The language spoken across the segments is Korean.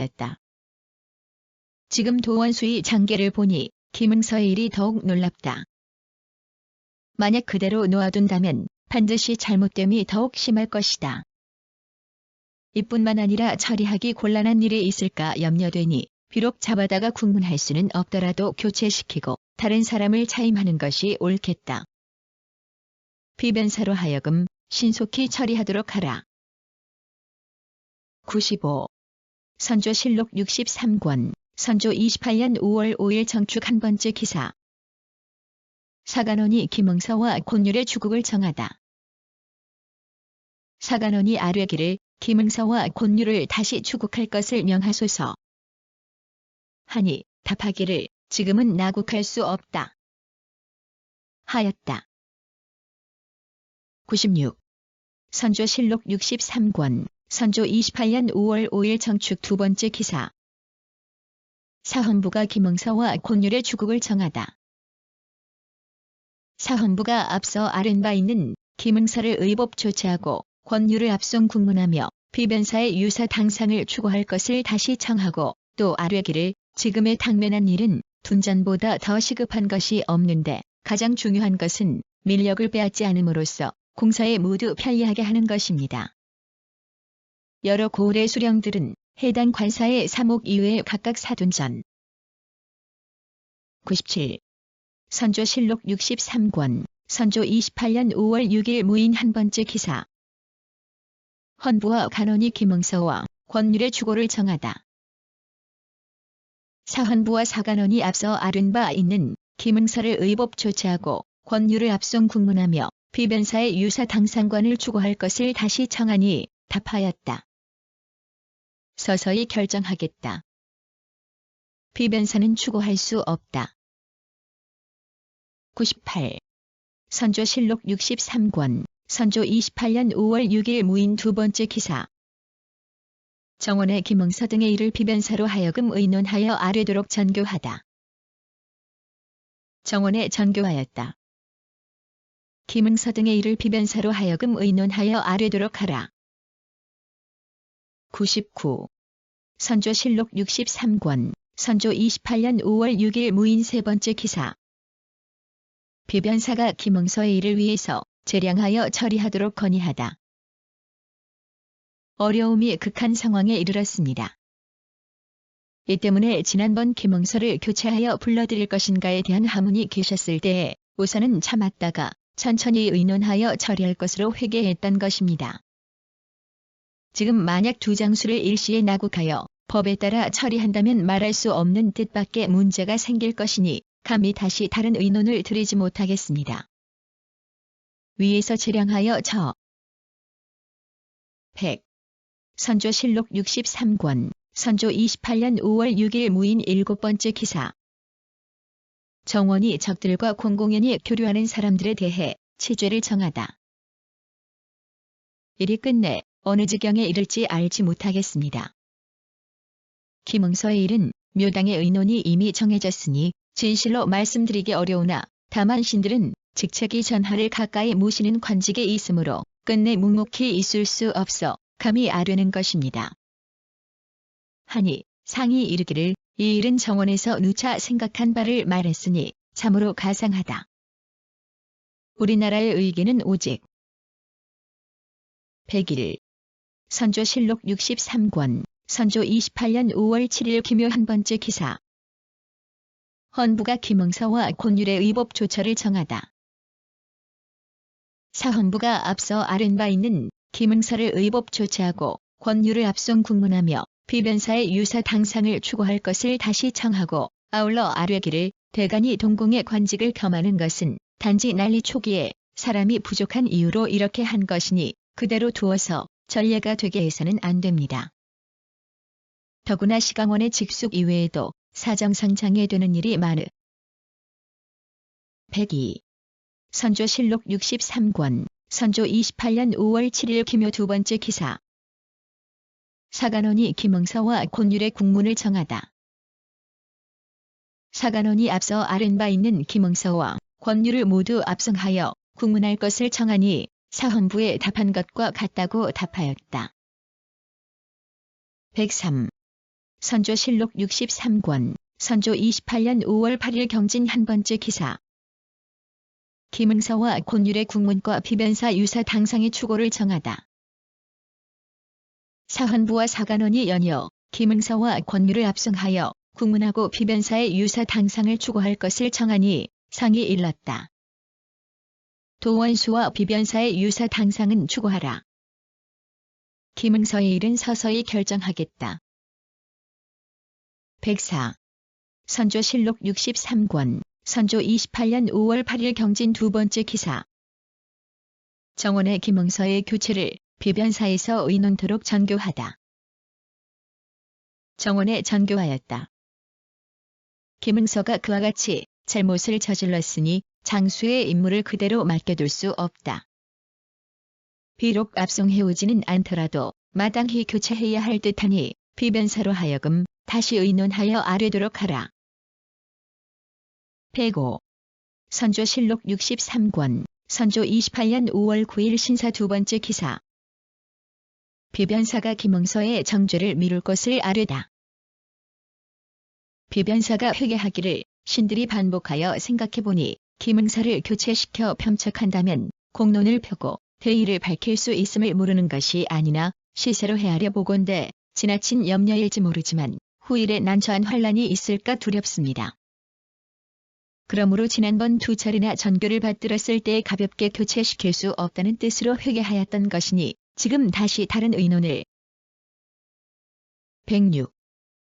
거였다. 지금 도원수의 장계를 보니 김응서의 일이 더욱 놀랍다. 만약 그대로 놓아둔다면 반드시 잘못됨이 더욱 심할 것이다. 이뿐만 아니라 처리하기 곤란한 일이 있을까 염려되니 비록 잡아다가 국문할 수는 없더라도 교체시키고 다른 사람을 차임하는 것이 옳겠다. 비변사로 하여금 신속히 처리하도록 하라. 95. 선조실록 63권 선조 28년 5월 5일 정축 한 번째 기사. 사간원이 김응서와 곤율의 주국을 정하다. 사간원이 아뢰기를 김응서와 곤율을 다시 추국할 것을 명하소서. 하니 답하기를 지금은 나국할 수 없다. 하였다. 96. 선조실록 63권 선조 28년 5월 5일 정축 두 번째 기사. 사헌부가 김응서와 곤율의 주국을 정하다. 사헌부가 앞서 아른 바 있는 김응서를 의법 조치하고 곤율을 압송 국문하며 비변사의 유사 당상을 추구할 것을 다시 청하고 또 아뢰기를 지금의 당면한 일은 둔전보다 더 시급한 것이 없는데 가장 중요한 것은 민력을 빼앗지 않음으로써 공사에 모두 편리하게 하는 것입니다. 여러 고을의 수령들은 해당 관사의 사목 이외에 각각 사둔전. 97. 선조실록 63권 선조 28년 5월 6일 무인 한 번째 기사. 헌부와 간원이 김응서와 곤율의 주고를 정하다. 사헌부와 사간원이 앞서 아른 바 있는 김응서를 의법 조치하고 곤율을 압송 국문하며 비변사의 유사 당상관을 추구할 것을 다시 청하니 답하였다. 서서히 결정하겠다. 비변사는 추구할 수 없다. 98. 선조실록 63권 선조 28년 5월 6일 무인 두 번째 기사. 정원의 김응서 등의 일을 비변사로 하여금 의논하여 아뢰도록 전교하다. 정원에 전교하였다. 김응서 등의 일을 비변사로 하여금 의논하여 아뢰도록 하라. 99. 선조실록 63권 선조 28년 5월 6일 무인 세 번째 기사. 비변사가 김응서의 일을 위해서 재량하여 처리하도록 건의하다. 어려움이 극한 상황에 이르렀습니다. 이 때문에 지난번 김응서를 교체하여 불러들일 것인가에 대한 하문이 계셨을 때에 우선은 참았다가 천천히 의논하여 처리할 것으로 회개했던 것입니다. 지금 만약 두 장수를 일시에 나국하여 법에 따라 처리한다면 말할 수 없는 뜻밖의 문제가 생길 것이니 감히 다시 다른 의논을 드리지 못하겠습니다. 위에서 재량하여 처. 100. 선조실록 63권 선조 28년 5월 6일 무인 일곱 번째 기사. 정원이 적들과 공공연히 교류하는 사람들에 대해 치죄를 정하다. 일이 끝내 어느 지경에 이를지 알지 못하겠습니다. 김응서의 일은 묘당의 의논이 이미 정해졌으니 진실로 말씀드리기 어려우나 다만 신들은 직책이 전하를 가까이 모시는 관직에 있으므로 끝내 묵묵히 있을 수 없어 감히 아뢰는 것입니다. 하니 상이 이르기를 이 일은 정원에서 누차 생각한 바를 말했으니 참으로 가상하다. 우리나라의 의기는 오직 101. 선조실록 63권 선조 28년 5월 7일 기묘 한 번째 기사. 헌부가 김응서와 곤율의 의법 조처를 정하다. 사헌부가 앞서 아른 바 있는 김응서를 의법 조치하고 곤율을 압송 국문하며 비변사의 유사 당상을 추구할 것을 다시 청하고 아울러 아뢰기를 대간이 동궁의 관직을 겸하는 것은 단지 난리 초기에 사람이 부족한 이유로 이렇게 한 것이니 그대로 두어서 전례가 되게 해서는 안 됩니다. 더구나 시강원의 직속 이외에도 사정상 장애되는 일이 많으. 102. 선조실록 63권 선조 28년 5월 7일 기묘 두 번째 기사. 사간원이 김응서와 곤율의 국문을 정하다. 사간원이 앞서 아른 바 있는 김응서와 곤율을 모두 압송하여 국문할 것을 청하니 사헌부에 답한 것과 같다고 답하였다. 103. 선조실록 63권, 선조 28년 5월 8일 경진 한 번째 기사. 김응서와 권율의 국문과 비변사 유사 당상의 추고를 정하다. 사헌부와 사간원이 연이어 김응서와 권율을 압송하여 국문하고 비변사의 유사 당상을 추고할 것을 정하니 상이 일렀다. 도원수와 비변사의 유사 당상은 추고하라. 김응서의 일은 서서히 결정하겠다. 104. 선조실록 63권, 선조 28년 5월 8일 경진 두 번째 기사. 정원의 김응서의 교체를 비변사에서 의논토록 전교하다. 정원에 전교하였다. 김응서가 그와 같이 잘못을 저질렀으니 장수의 임무를 그대로 맡겨둘 수 없다. 비록 압송해오지는 않더라도 마땅히 교체해야 할 듯하니 비변사로 하여금 다시 의논하여 아뢰도록 하라. 105. 선조실록 63권, 선조 28년 5월 9일 신사 두 번째 기사. 비변사가 김응서의 정죄를 미룰 것을 아뢰다. 비변사가 회개하기를 신들이 반복하여 생각해보니 김응서를 교체시켜 평척한다면 공론을 펴고 대의를 밝힐 수 있음을 모르는 것이 아니나 시세로 헤아려 보건대 지나친 염려일지 모르지만 후일에 난처한 환란이 있을까 두렵습니다. 그러므로 지난번 두 차례나 전교를 받들었을 때 가볍게 교체시킬 수 없다는 뜻으로 회개하였던 것이니 지금 다시 다른 의논을. 106.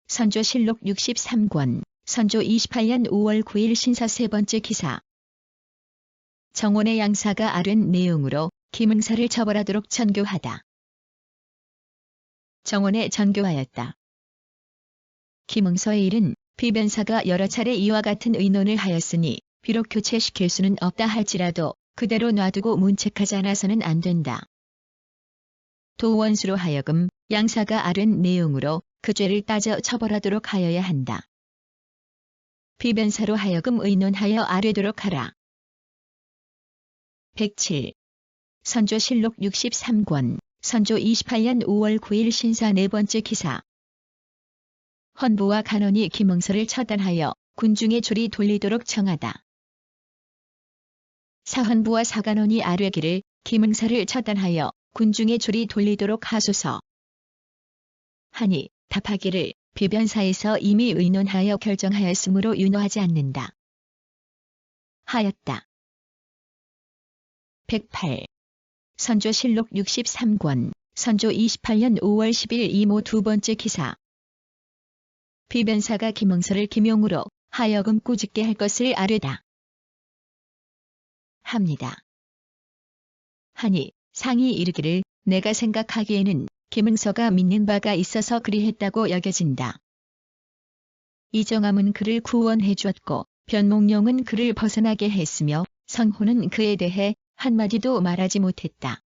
선조실록 63권, 선조 28년 5월 9일 신사 세 번째 기사. 정원의 양사가 아뢰는 내용으로 김응서를 처벌하도록 전교하다. 정원에 전교하였다. 김응서의 일은 비변사가 여러 차례 이와 같은 의논을 하였으니 비록 교체시킬 수는 없다 할지라도 그대로 놔두고 문책하지 않아서는 안 된다. 도원수로 하여금 양사가 아뢰는 내용으로 그 죄를 따져 처벌하도록 하여야 한다. 비변사로 하여금 의논하여 아뢰도록 하라. 107. 선조실록 63권, 선조 28년 5월 9일 신사 네 번째 기사. 헌부와 간원이 김응서를 처단하여 군중의 줄이 돌리도록 정하다. 사헌부와 사간원이 아뢰기를 김응서를 처단하여 군중의 줄이 돌리도록 하소서. 하니 답하기를 비변사에서 이미 의논하여 결정하였으므로 윤호하지 않는다. 하였다. 108. 선조실록 63권, 선조 28년 5월 10일 이모 두 번째 기사. 비변사가 김응서를 김용으로 하여금 꾸짖게 할 것을 아뢰다. 합니다. 하니 상이 이르기를 내가 생각하기에는 김응서가 믿는 바가 있어서 그리했다고 여겨진다. 이정함은 그를 구원해 주었고 변몽룡은 그를 벗어나게 했으며 성호는 그에 대해 한마디도 말하지 못했다.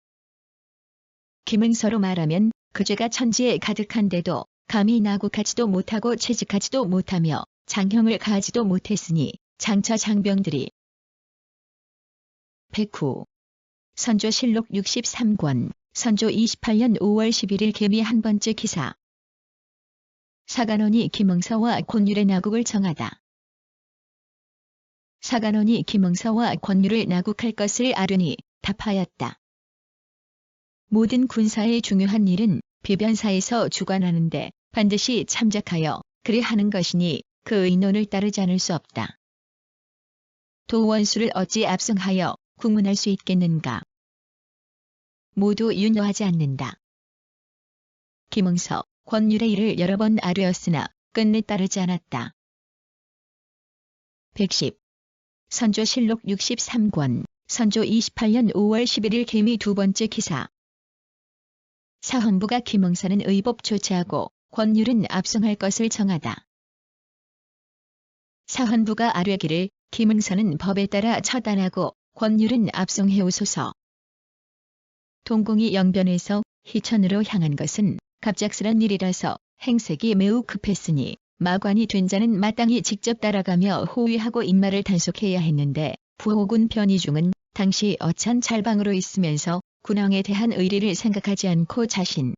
김응서로 말하면 그 죄가 천지에 가득한데도 감히 나국하지도 못하고 채직하지도 못하며 장형을 가하지도 못했으니 장차 장병들이. 109. 선조실록 63권, 선조 28년 5월 11일 개미 한 번째 기사. 사간원이 김응서와 권율의 나국을 정하다. 사간원이 김응서와 권율을 나국할 것을 아뢰니 답하였다. 모든 군사의 중요한 일은 비변사에서 주관하는데 반드시 참작하여 그리하는 것이니 그 의논을 따르지 않을 수 없다. 도원수를 어찌 압송하여 국문할 수 있겠는가. 모두 윤호하지 않는다. 김응서, 권율의 일을 여러 번 아뢰었으나 끝내 따르지 않았다. 110. 선조실록 63권, 선조 28년 5월 11일 개미 두 번째 기사. 사헌부가 김응서는 의법 조치하고 권율은 압송할 것을 정하다. 사헌부가 아뢰기를 김응서는 법에 따라 처단하고 권율은 압송해오소서. 동궁이 영변에서 희천으로 향한 것은 갑작스런 일이라서 행색이 매우 급했으니 마관이 된 자는 마땅히 직접 따라가며 호위하고 인마를 단속해야 했는데 부호군 변이중은 당시 어천 찰방으로 있으면서 군왕에 대한 의리를 생각하지 않고 자신.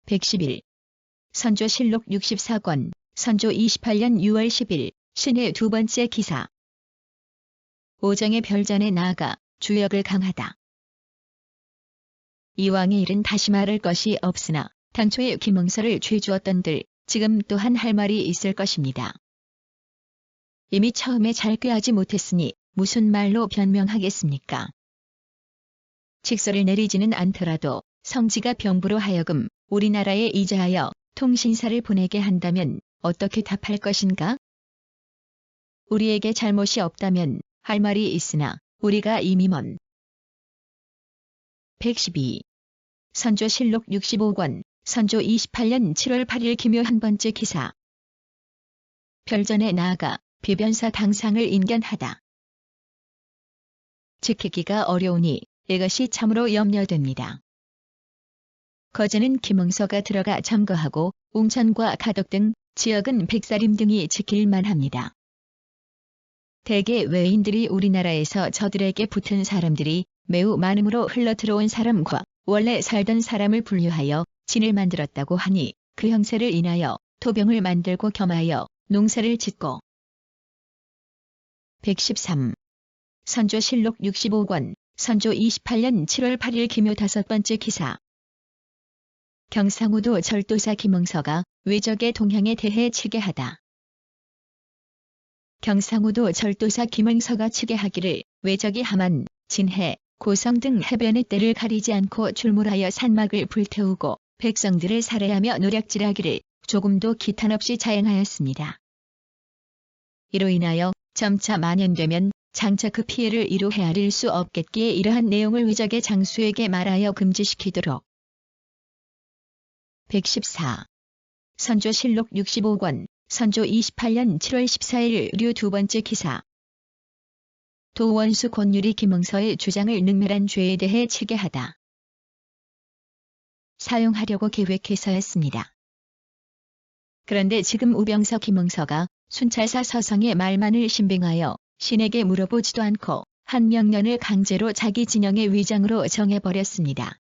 111. 선조실록 64권, 선조 28년 6월 10일, 신의 두 번째 기사. 오정의 별전에 나아가 주역을 강하다. 이왕의 일은 다시 말할 것이 없으나 당초에 김응서를 죄주었던들 지금 또한 할 말이 있을 것입니다. 이미 처음에 잘 꾀하지 못했으니 무슨 말로 변명하겠습니까? 직서를 내리지는 않더라도 성지가 병부로 하여금 우리나라에 이자하여 통신사를 보내게 한다면 어떻게 답할 것인가? 우리에게 잘못이 없다면 할 말이 있으나 우리가 이미 112. 선조실록 65권, 선조 28년 7월 8일 기묘 한 번째 기사. 별전에 나아가 비변사 당상을 인견하다. 지키기가 어려우니 이것이 참으로 염려됩니다. 거제는 김응서가 들어가 점거하고 웅천과 가덕 등 지역은 백사림 등이 지킬만 합니다. 대개 외인들이 우리나라에서 저들에게 붙은 사람들이 매우 많음으로 흘러들어온 사람과 원래 살던 사람을 분류하여 진을 만들었다고 하니 그 형세를 인하여 토병을 만들고 겸하여 농사를 짓고. 113. 선조실록 65권, 선조 28년 7월 8일 기묘 다섯 번째 기사. 경상우도 절도사 김응서가 외적의 동향에 대해 치계하다. 경상우도 절도사 김응서가 치계하기를 외적이 함안, 진해, 고성 등 해변의 때를 가리지 않고 출몰하여 산막을 불태우고 백성들을 살해하며 노략질하기를 조금도 기탄 없이 자행하였습니다. 이로 인하여 점차 만연되면 장차 그 피해를 이루 헤아릴 수 없겠기에 이러한 내용을 외적의 장수에게 말하여 금지시키도록. 114. 선조실록 65권, 선조 28년 7월 14일 류 두 번째 기사. 도원수 권율이 김응서의 주장을 능멸한 죄에 대해 치계하다. 사용하려고 계획해서였습니다. 그런데 지금 우병서 김응서가 순찰사 서성의 말만을 신빙하여 신에게 물어보지도 않고 한 명령을 강제로 자기 진영의 위장으로 정해버렸습니다.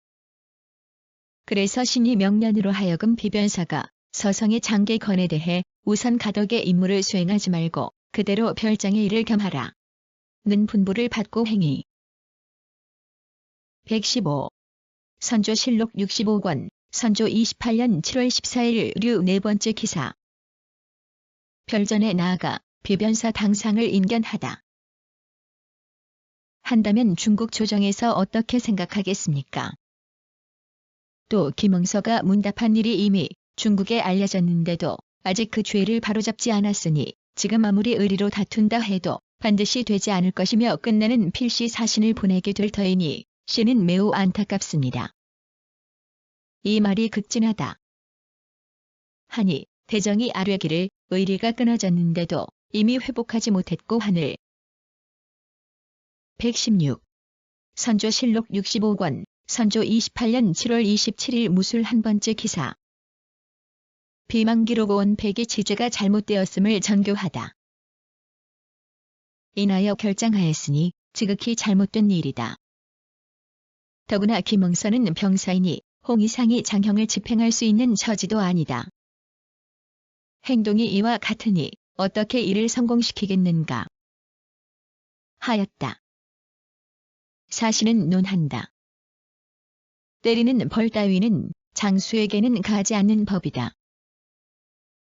그래서 신이 명령으로 하여금 비변사가 서성의 장계건에 대해 우선 가덕의 임무를 수행하지 말고 그대로 별장의 일을 겸하라. 는 분부를 받고 행위. 115. 선조실록 65권, 선조 28년 7월 14일 류 네 번째 기사. 별전에 나아가 비변사 당상을 인견하다. 한다면 중국 조정에서 어떻게 생각하겠습니까? 또 김응서가 문답한 일이 이미 중국에 알려졌는데도 아직 그 죄를 바로잡지 않았으니 지금 아무리 의리로 다툰다 해도 반드시 되지 않을 것이며 끝내는 필시 사신을 보내게 될 터이니 신은 매우 안타깝습니다. 이 말이 극진하다. 하니 대정이 아뢰기를 의리가 끊어졌는데도 이미 회복하지 못했고 하늘. 116. 선조실록 65권, 선조 28년 7월 27일 무술 한 번째 기사. 비망기록 온 백의 지제가 잘못되었음을 전교하다. 인하여 결장하였으니 지극히 잘못된 일이다. 더구나 김응서는 병사이니 홍의상이 장형을 집행할 수 있는 처지도 아니다. 행동이 이와 같으니 어떻게 이를 성공시키겠는가 하였다. 사신은 논한다. 때리는 벌 따위는 장수에게는 가지 않는 법이다.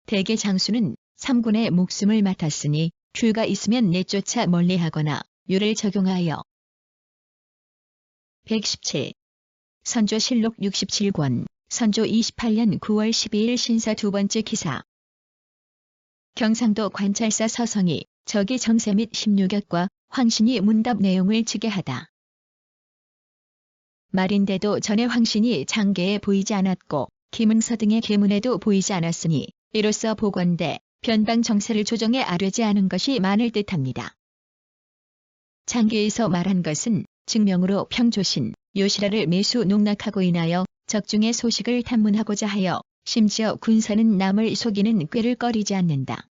대개 장수는 삼군의 목숨을 맡았으니 죄가 있으면 내쫓아 멀리하거나 유를 적용하여. 117. 선조실록 67권, 선조 28년 9월 12일 신사 두 번째 기사. 경상도 관찰사 서성이 적이 정세 및 16격과 황신이 문답 내용을 치계하다. 말인데도 전에 황신이 장계에 보이지 않았고 김응서 등의 계문에도 보이지 않았으니 이로써 보건대 변방 정세를 조정에 아뢰지 않은 것이 많을 듯합니다. 장계에서 말한 것은 증명으로 평조신, 요시라를 매수 농락하고 인하여 적중의 소식을 탐문하고자 하여 심지어 군사는 남을 속이는 꾀를 꺼리지 않는다.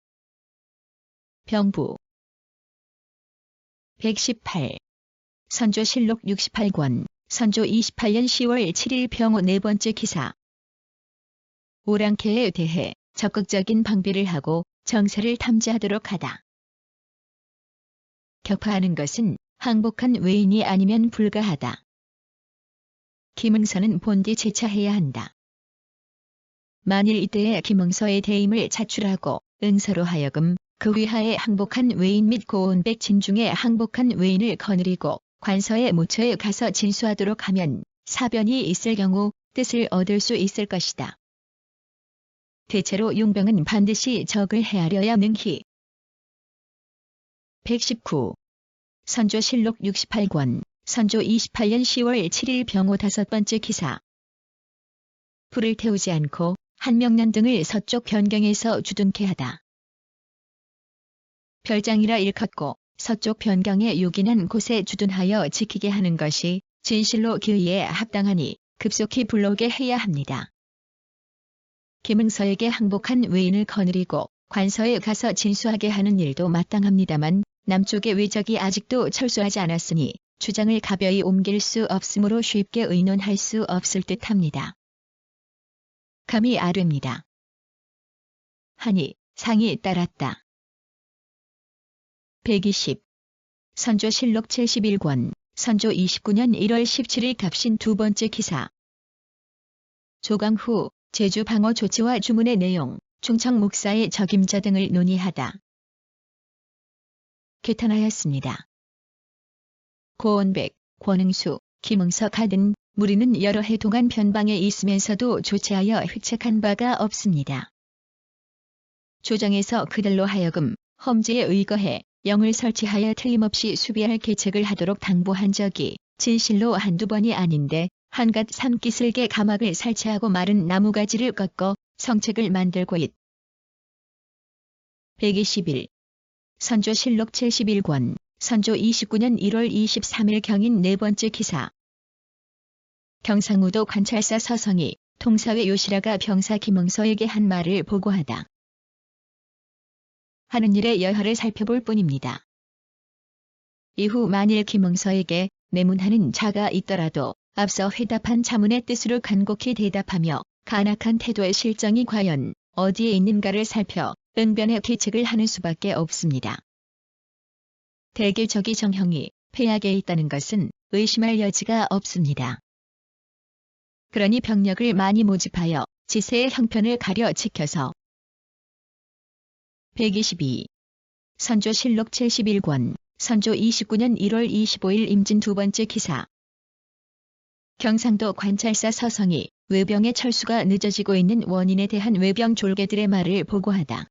병부. 118. 선조실록 68권, 선조 28년 10월 7일 병호 네 번째 기사. 오랑캐에 대해 적극적인 방비를 하고 정세를 탐지하도록 하다. 격파하는 것은 항복한 외인이 아니면 불가하다. 김응서는 본디 제차해야 한다. 만일 이때에 김응서의 대임을 자출하고 응서로 하여금 그 위하에 항복한 외인 및 고온백 진중에 항복한 외인을 거느리고 관서의 모처에 가서 진수하도록 하면 사변이 있을 경우 뜻을 얻을 수 있을 것이다. 대체로 용병은 반드시 적을 헤아려야 능히. 119. 선조실록 68권 선조 28년 10월 7일 병호 5번째 기사. 불을 태우지 않고 한명년 등을 서쪽 변경에서 주둔케 하다. 별장이라 일컫고 서쪽 변경에 요긴한 곳에 주둔하여 지키게 하는 것이 진실로 기의에 합당하니 급속히 불러오게 해야 합니다. 김응서에게 항복한 외인을 거느리고 관서에 가서 진수하게 하는 일도 마땅합니다만 남쪽의 왜적이 아직도 철수하지 않았으니 주장을 가벼이 옮길 수 없으므로 쉽게 의논할 수 없을 듯합니다. 감이 아릅니다. 하니 상이 따랐다. 120. 선조실록 71권 선조 29년 1월 17일 갑신 2번째 기사. 조강 후 제주 방어 조치와 주문의 내용, 충청 목사의 적임자 등을 논의하다. 개탄하였습니다. 고원백, 권응수, 김응서 가든 무리는 여러 해 동안 변방에 있으면서도 조치하여 획책한 바가 없습니다. 조정에서 그들로 하여금 험지에 의거해 영을 설치하여 틀림없이 수비할 계책을 하도록 당부한 적이 진실로 한두 번이 아닌데 한갓 산기슭에 가막을 설치하고 마른 나무가지를 꺾어 성책을 만들고 121. 선조실록 71권 선조 29년 1월 23일 경인 4번째 기사. 경상우도 관찰사 서성이 통사회 요시라가 병사 김응서에게 한 말을 보고하다. 하는 일의 여하를 살펴볼 뿐입니다. 이후 만일 김응서에게 내문하는 자가 있더라도 앞서 회답한 자문의 뜻으로 간곡히 대답하며 간악한 태도의 실정이 과연 어디에 있는가를 살펴 응변의 계책을 하는 수밖에 없습니다. 대개 적이 정형이 폐하에 있다는 것은 의심할 여지가 없습니다. 그러니 병력을 많이 모집하여 지세의 형편을 가려 지켜서 122. 선조실록 71권 선조 29년 1월 25일 임진 2번째 기사. 경상도 관찰사 서성이 외병의 철수가 늦어지고 있는 원인에 대한 외병 졸개들의 말을 보고하다.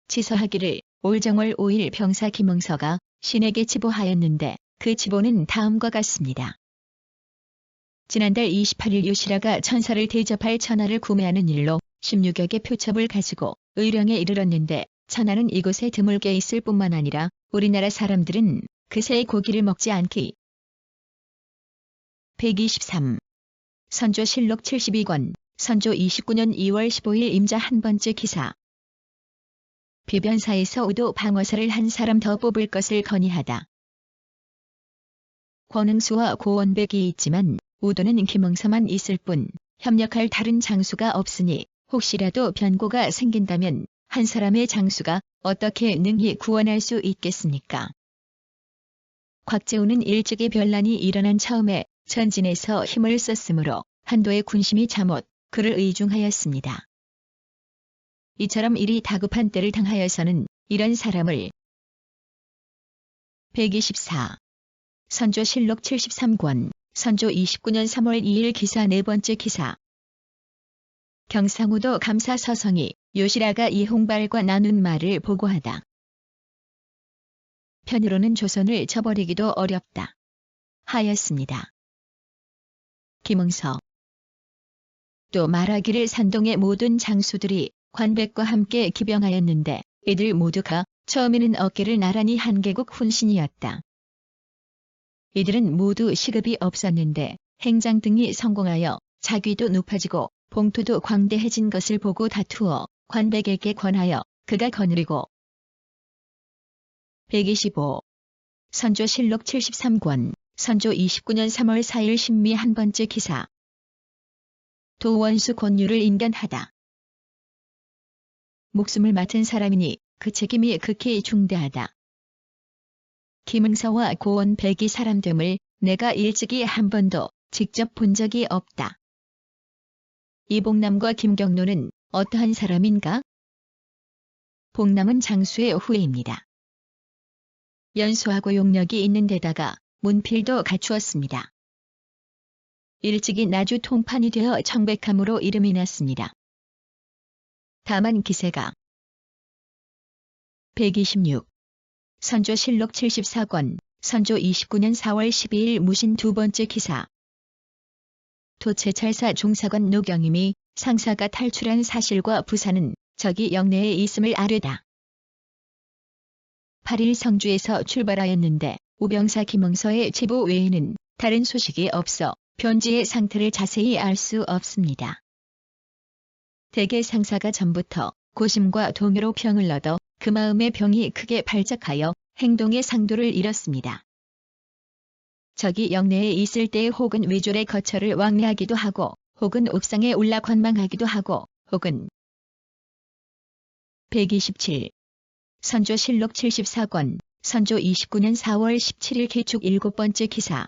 치서하기를 올 정월 5일 병사 김응서가 신에게 치보하였는데 그 치보는 다음과 같습니다. 지난달 28일 요시라가 천사를 대접할 천하를 구매하는 일로 16여 개 표첩을 가지고 의령에 이르렀는데 천하는 이곳에 드물게 있을 뿐만 아니라 우리나라 사람들은 그새의 고기를 먹지 않기. 123. 선조실록 72권 선조 29년 2월 15일 임자 한 번째 기사. 비변사에서 우도 방어사를 한 사람 더 뽑을 것을 건의하다. 권응수와 고원백이 있지만 우도는 김응서만 있을 뿐 협력할 다른 장수가 없으니 혹시라도 변고가 생긴다면 한 사람의 장수가 어떻게 능히 구원할 수 있겠습니까? 곽재우는 일찍이 변란이 일어난 처음에 전진에서 힘을 썼으므로 한도의 군심이 잠옷 그를 의중하였습니다. 이처럼 일이 다급한 때를 당하여서는 이런 사람을 124. 선조실록 73권 선조 29년 3월 2일 기사 4번째 기사. 경상우도 감사 서성이 요시라가 이홍발과 나눈 말을 보고하다. 편으로는 조선을 쳐버리기도 어렵다. 하였습니다. 김응서. 또 말하기를 산동의 모든 장수들이 관백과 함께 기병하였는데 이들 모두가 처음에는 어깨를 나란히 한 개국 훈신이었다. 이들은 모두 시급이 없었는데 행장 등이 성공하여 자귀도 높아지고 봉투도 광대해진 것을 보고 다투어 관백에게 권하여 그가 거느리고 125. 선조실록 73권 선조 29년 3월 4일 신미 한 번째 기사. 도원수 권유를 인견하다. 목숨을 맡은 사람이니 그 책임이 극히 중대하다. 김응서와 고원 백이 사람됨을 내가 일찍이 한 번도 직접 본 적이 없다. 이봉남과 김경로는 어떠한 사람인가? 봉남은 장수의 후예입니다. 연수하고 용력이 있는 데다가 문필도 갖추었습니다. 일찍이 나주 통판이 되어 청백함으로 이름이 났습니다. 다만 기세가 126. 선조실록 74권, 선조 29년 4월 12일 무신 두 번째 기사. 도채찰사 종사관 노경임이 상사가 탈출한 사실과 부사는 저기 영내에 있음을 아뢰다. 8일 성주에서 출발하였는데 우병사 김응서의 제보 외에는 다른 소식이 없어 변지의 상태를 자세히 알 수 없습니다. 대개 상사가 전부터 고심과 동요로 병을 얻어 그 마음의 병이 크게 발작하여 행동의 상도를 잃었습니다. 저기 영내에 있을 때 혹은 외졸의 거처를 왕래하기도 하고 혹은 옥상에 올라 관망하기도 하고 혹은 127. 선조실록 74권, 선조 29년 4월 17일 개축 7번째 기사.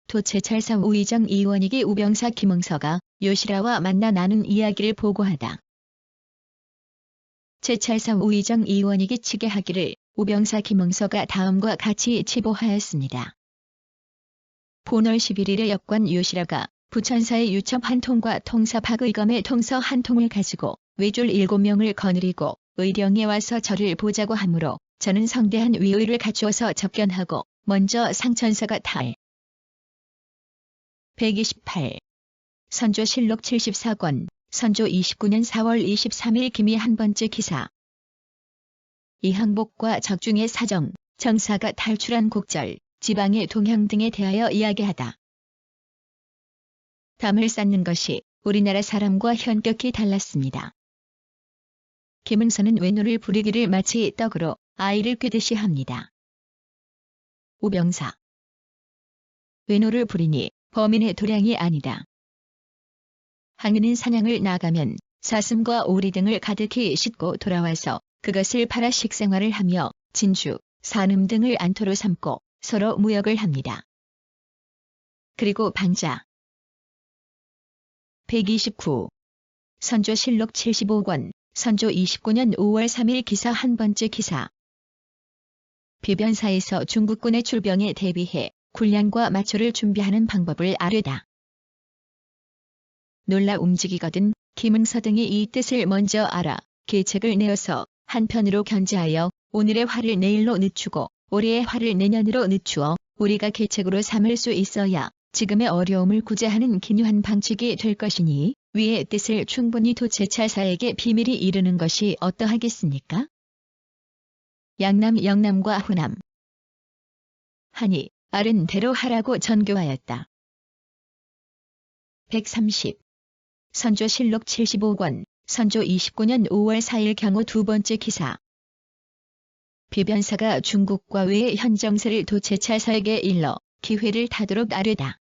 도채찰사 우의정 이원익이 우병사 김응서가 요시라와 만나 나눈 이야기를 보고하다. 채찰사 우의정 이원익이 치게하기를 우병사 김응서가 다음과 같이 제보하였습니다. 본월 11일에 역관 요시라가 부천사의 유첩 한 통과 통사 박의검의 통서 한 통을 가지고 외졸 7명을 거느리고 의령에 와서 저를 보자고 하므로 저는 성대한 위의를 갖추어서 접견하고 먼저 상천사가 탈. 128. 선조실록 74권, 선조 29년 4월 23일 기미 한 번째 기사. 이항복과 적중의 사정, 정사가 탈출한 곡절, 지방의 동향 등에 대하여 이야기하다. 담을 쌓는 것이 우리나라 사람과 현격히 달랐습니다. 김응서는 외노를 부리기를 마치 떡으로 아이를 꿰듯이 합니다. 우병사. 외노를 부리니 범인의 도량이 아니다. 항인은 사냥을 나가면 사슴과 오리 등을 가득히 싣고 돌아와서 그것을 팔아 식생활을 하며 진주, 산음 등을 안토로 삼고 서로 무역을 합니다. 그리고 방자. 129. 선조실록 75권, 선조 29년 5월 3일 기사 한 번째 기사. 비변사에서 중국군의 출병에 대비해 군량과 마초를 준비하는 방법을 아뢰다. 놀라 움직이거든 김응서 등이 이 뜻을 먼저 알아 계책을 내어서 한편으로 견제하여 오늘의 화를 내일로 늦추고 올해의 화를 내년으로 늦추어 우리가 계책으로 삼을 수 있어야 지금의 어려움을 구제하는 기묘한 방책이 될 것이니 위의 뜻을 충분히 도채찰사에게 비밀이 이르는 것이 어떠하겠습니까? 양남 영남과 후남. 하니 아른 대로 하라고 전교하였다. 130. 선조실록 75권, 선조 29년 5월 4일 경우 두 번째 기사. 비변사가 중국과 외의 현정세를 도채찰사에게 일러 기회를 타도록 아뢰다.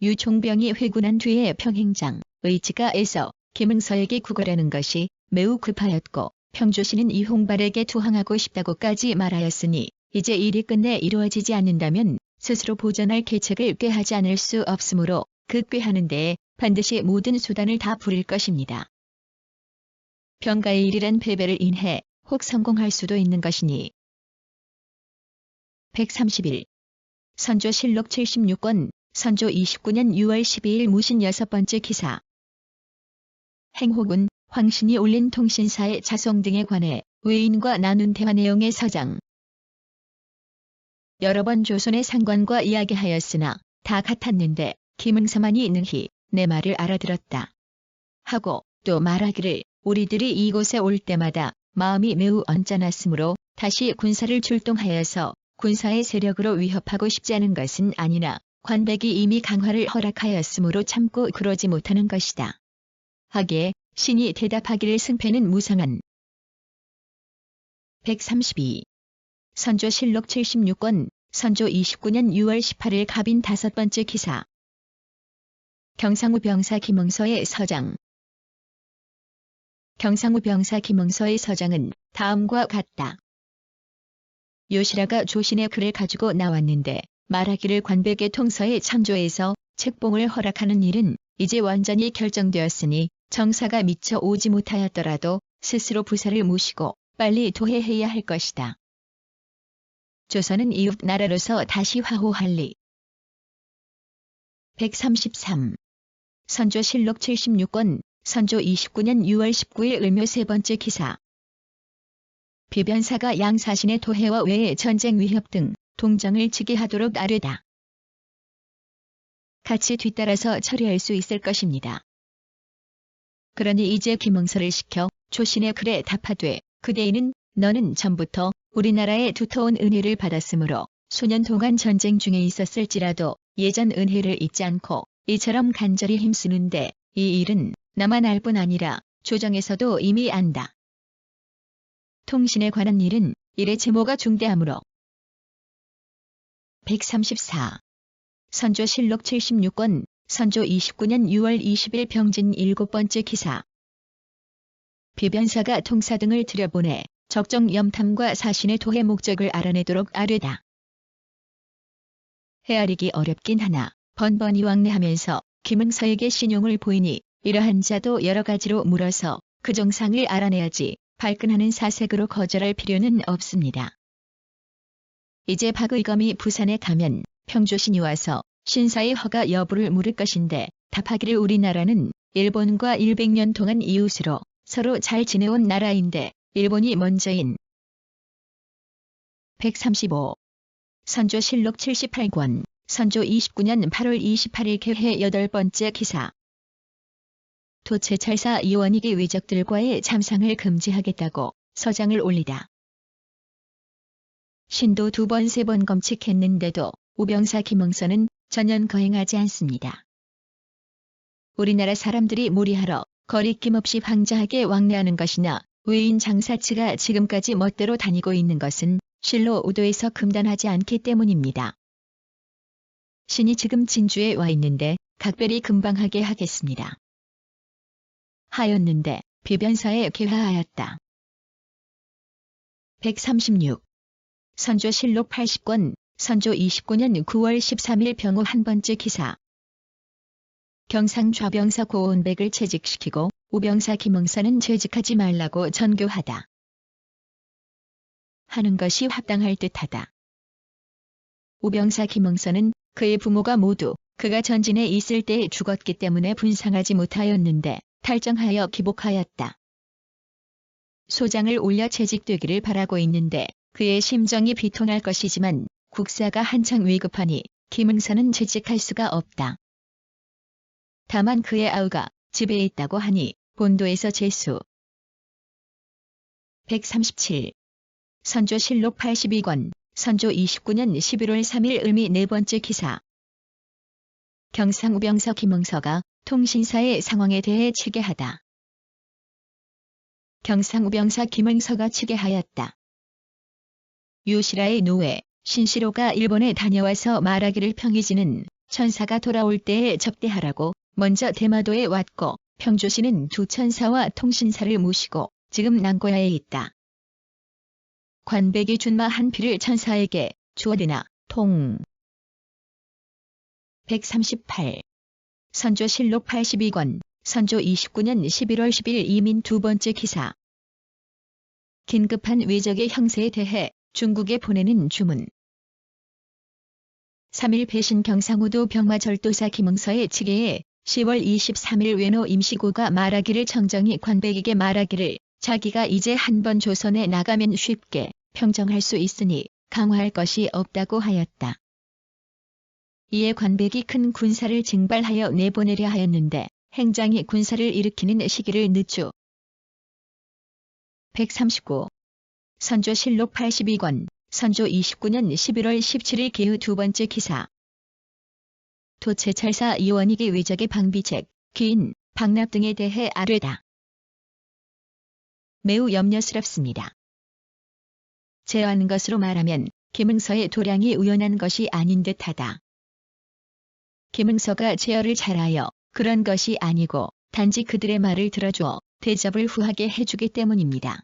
유총병이 회군한 뒤에 평행장, 의지가에서 김응서에게 구걸하는 것이 매우 급하였고 평조씨는 이홍발에게 투항하고 싶다고까지 말하였으니 이제 일이 끝내 이루어지지 않는다면 스스로 보전할 계책을 꾀하지 않을 수 없으므로 그 꾀하는 데에 반드시 모든 수단을 다 부릴 것입니다. 병가의 일이란 패배를 인해 혹 성공할 수도 있는 것이니. 131. 선조실록 76권, 선조 29년 6월 12일 무신 6번째 기사. 행혹은 황신이 올린 통신사의 자송 등에 관해 외인과 나눈 대화 내용의 서장. 여러 번 조선의 상관과 이야기하였으나 다 같았는데 김응서만이 능히 내 말을 알아들었다. 하고 또 말하기를 우리들이 이곳에 올 때마다 마음이 매우 언짢았으므로 다시 군사를 출동하여서 군사의 세력으로 위협하고 싶지 않은 것은 아니나 관백이 이미 강화를 허락하였으므로 참고 그러지 못하는 것이다. 하기에 신이 대답하기를 승패는 무상한. 132. 선조실록 76권, 선조 29년 6월 18일 갑인 5번째 기사. 경상우 병사 김응서의 서장. 경상우 병사 김응서의 서장은 다음과 같다. 요시라가 조신의 글을 가지고 나왔는데 말하기를 관백의 통서에 참조해서 책봉을 허락하는 일은 이제 완전히 결정되었으니 정사가 미처 오지 못하였더라도 스스로 부사를 모시고 빨리 도해해야 할 것이다. 조선은 이웃 나라로서 다시 화호할리. 133. 선조실록 76권, 선조 29년 6월 19일 을묘 세 번째 기사. 비변사가 양사신의 도해와 외의 전쟁 위협 등 동정을 즉위하도록 아뢰다. 같이 뒤따라서 처리할 수 있을 것입니다. 그러니 이제 김응서를 시켜 조신의 글에 답하되 그대인은 너는 전부터 우리나라의 두터운 은혜를 받았으므로 수년 동안 전쟁 중에 있었을지라도 예전 은혜를 잊지 않고 이처럼 간절히 힘쓰는데 이 일은 나만 알 뿐 아니라 조정에서도 이미 안다. 통신에 관한 일은 일의 제모가 중대하므로. 134. 선조실록 76권, 선조 29년 6월 20일 병진 7번째 기사. 비변사가 통사 등을 들여보내 적정 염탐과 사신의 도해 목적을 알아내도록 아뢰다. 헤아리기 어렵긴 하나 번번이 왕래하면서 김응서에게 신용을 보이니 이러한 자도 여러 가지로 물어서 그 정상을 알아내야지 발끈하는 사색으로 거절할 필요는 없습니다. 이제 박의검이 부산에 가면 평조신이 와서 신사의 허가 여부를 물을 것인데 답하기를 우리나라는 일본과 100년 동안 이웃으로 서로 잘 지내온 나라인데 일본이 먼저인. 135. 선조실록 78권, 선조 29년 8월 28일 개회 8번째 기사. 도채찰사 이원익이 외적들과의 참상을 금지하겠다고 서장을 올리다. 신도 2번 3번 검칙했는데도 우병사 김응서는 전혀 거행하지 않습니다. 우리나라 사람들이 무리하러 거리낌 없이 방자하게 왕래하는 것이나 외인 장사치가 지금까지 멋대로 다니고 있는 것은 실로 우도에서 금단하지 않기 때문입니다. 신이 지금 진주에 와 있는데 각별히 금방하게 하겠습니다. 하였는데 비변사에 개하하였다. 136. 선조실록 80권, 선조 29년 9월 13일 병우 한 번째 기사. 경상 좌병사 고온백을 채직시키고 우병사 김응서는 채직하지 말라고 전교하다. 하는 것이 합당할 듯하다. 우병사 김응서는 그의 부모가 모두 그가 전진에 있을 때에 죽었기 때문에 분상하지 못하였는데 탈정하여 기복하였다. 소장을 올려 채직되기를 바라고 있는데 그의 심정이 비통할 것이지만 국사가 한창 위급하니 김응서는 채직할 수가 없다. 다만 그의 아우가 집에 있다고 하니 본도에서 제수. 137. 선조실록 82권, 선조 29년 11월 3일 을미 네 번째 기사. 경상우병사 김응서가 통신사의 상황에 대해 취계하다. 경상우병사 김응서가 취계하였다. 요시라의 노예 신시로가 일본에 다녀와서 말하기를 평의진은 천사가 돌아올 때에 접대하라고 먼저 대마도에 왔고 평조씨는 두 천사와 통신사를 모시고 지금 난고야에 있다. 관백이 준마 한 피를 천사에게 주어드나 통. 138. 선조실록 82권, 선조 29년 11월 10일 이민 두 번째 기사. 긴급한 외적의 형세에 대해 중국에 보내는 주문. 3일 배신 경상우도 병마절도사 김응서의 측에 10월 23일 외노 임시고가 말하기를 청정이 관백에게 말하기를 자기가 이제 한번 조선에 나가면 쉽게 평정할 수 있으니 강화할 것이 없다고 하였다. 이에 관백이 큰 군사를 징발하여 내보내려 하였는데 행장이 군사를 일으키는 시기를 늦추. 139. 선조실록 82권, 선조 29년 11월 17일 개의 두 번째 기사. 도채찰사 이원익이 외적의 방비책, 귀인, 박납 등에 대해 아뢰다. 매우 염려스럽습니다. 제어하는 것으로 말하면 김응서의 도량이 우연한 것이 아닌 듯하다. 김응서가 제어를 잘하여 그런 것이 아니고 단지 그들의 말을 들어주어 대접을 후하게 해주기 때문입니다.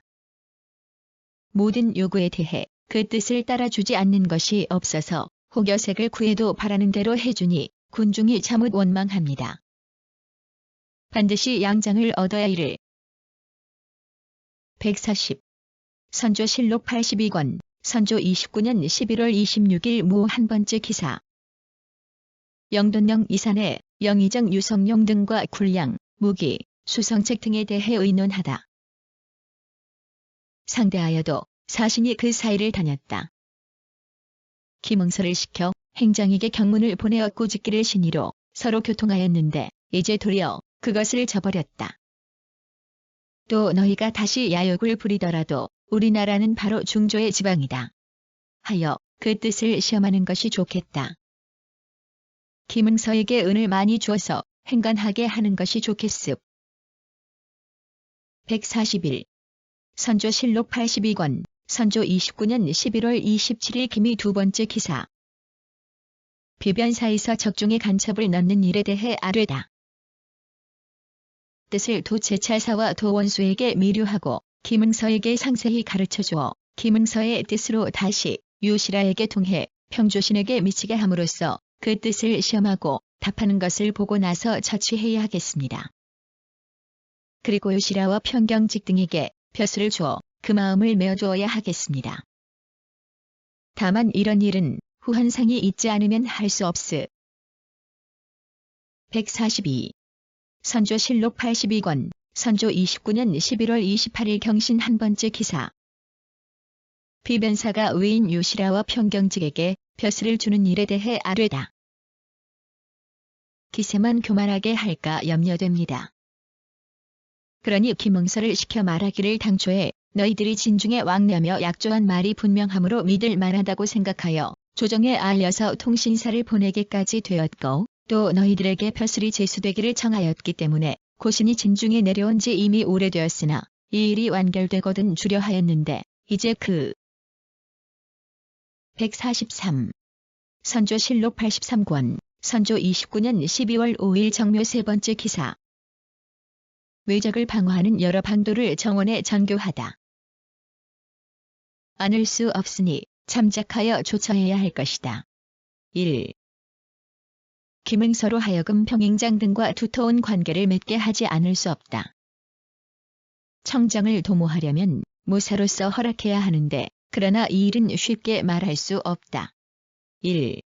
모든 요구에 대해 그 뜻을 따라주지 않는 것이 없어서 호겨색을 구해도 바라는 대로 해주니 군중이 참으 원망합니다. 반드시 양장을 얻어야 이를. 140. 선조실록 82권, 선조 29년 11월 26일 모 한 번째 기사. 영돈령 이산에 영의정 유성룡 등과 군량, 무기, 수성책 등에 대해 의논하다. 상대하여도 사신이 그 사이를 다녔다. 김응서를 시켜 행장에게 경문을 보내어 꾸짖기를 신의로 서로 교통하였는데 이제 도리어 그것을 저버렸다. 또 너희가 다시 야욕을 부리더라도 우리나라는 바로 중조의 지방이다 하여 그 뜻을 시험하는 것이 좋겠다. 김응서에게 은을 많이 주어서 행간하게 하는 것이 좋겠습. 141. 선조실록 82권, 선조 29년 11월 27일 김이 두 번째 기사. 비변사에서 적중의 간첩을 넣는 일에 대해 아뢰다. 뜻을 도제찰사와 도원수에게 미류하고 김응서에게 상세히 가르쳐주어 김응서의 뜻으로 다시 유시라에게 통해 평조신에게 미치게 함으로써 그 뜻을 시험하고 답하는 것을 보고 나서 처치해야 하겠습니다. 그리고 유시라와 평경직 등에게 벼슬을 주어 그 마음을 메어주어야 하겠습니다. 다만 이런 일은 후한상이 있지 않으면 할 수 없으. 142. 선조실록 82권, 선조 29년 11월 28일 경신 한 번째 기사. 비변사가 외인 유시라와 평경직에게 벼슬을 주는 일에 대해 아뢰다. 기세만 교만하게 할까 염려됩니다. 그러니 김응서를 시켜 말하기를 당초에 너희들이 진중에 왕래며 약조한 말이 분명하므로 믿을 만하다고 생각하여 조정에 알려서 통신사를 보내기까지 되었고 또 너희들에게 벼슬이 제수되기를 청하였기 때문에 고신이 진중에 내려온 지 이미 오래되었으나 이 일이 완결되거든 주려 하였는데 이제 143. 선조실록 83권, 선조 29년 12월 5일 정묘 세 번째 기사. 외적을 방어하는 여러 방도를 정원에 전교하다. 않을 수 없으니 참작하여 조처해야 할 것이다. 1. 김응서로 하여금 평행장 등과 두터운 관계를 맺게 하지 않을 수 없다. 청정을 도모하려면 무사로서 허락해야 하는데 그러나 이 일은 쉽게 말할 수 없다. 1.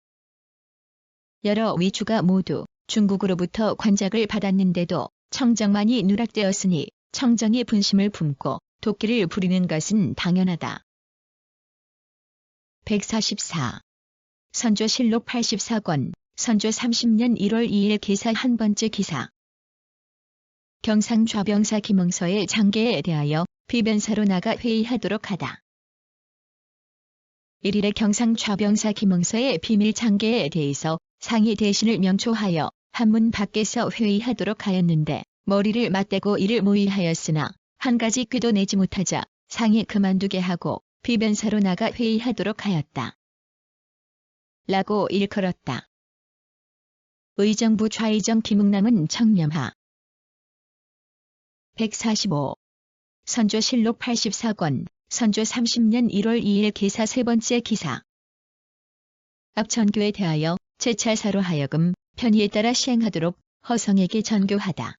여러 위주가 모두 중국으로부터 관작을 받았는데도 청정만이 누락되었으니 청정이 분심을 품고 도끼를 부리는 것은 당연하다. 144. 선조실록 84권, 선조 30년 1월 2일 기사 한 번째 기사. 경상좌병사 김응서의 장계에 대하여 비변사로 나가 회의하도록 하다. 1일에 경상좌병사 김응서의 비밀 장계에 대해서 상이 대신을 명초하여 한문 밖에서 회의하도록 하였는데 머리를 맞대고 이를 모의하였으나 한 가지 꾀도 내지 못하자 상이 그만두게 하고 비변사로 나가 회의하도록 하였다. 라고 일컬었다. 의정부 좌의정 김응남은 청렴하. 145. 선조실록 84권, 선조 30년 1월 2일 기사 세 번째 기사. 앞전교에 대하여 제찰사로 하여금 편의에 따라 시행하도록 허성에게 전교하다.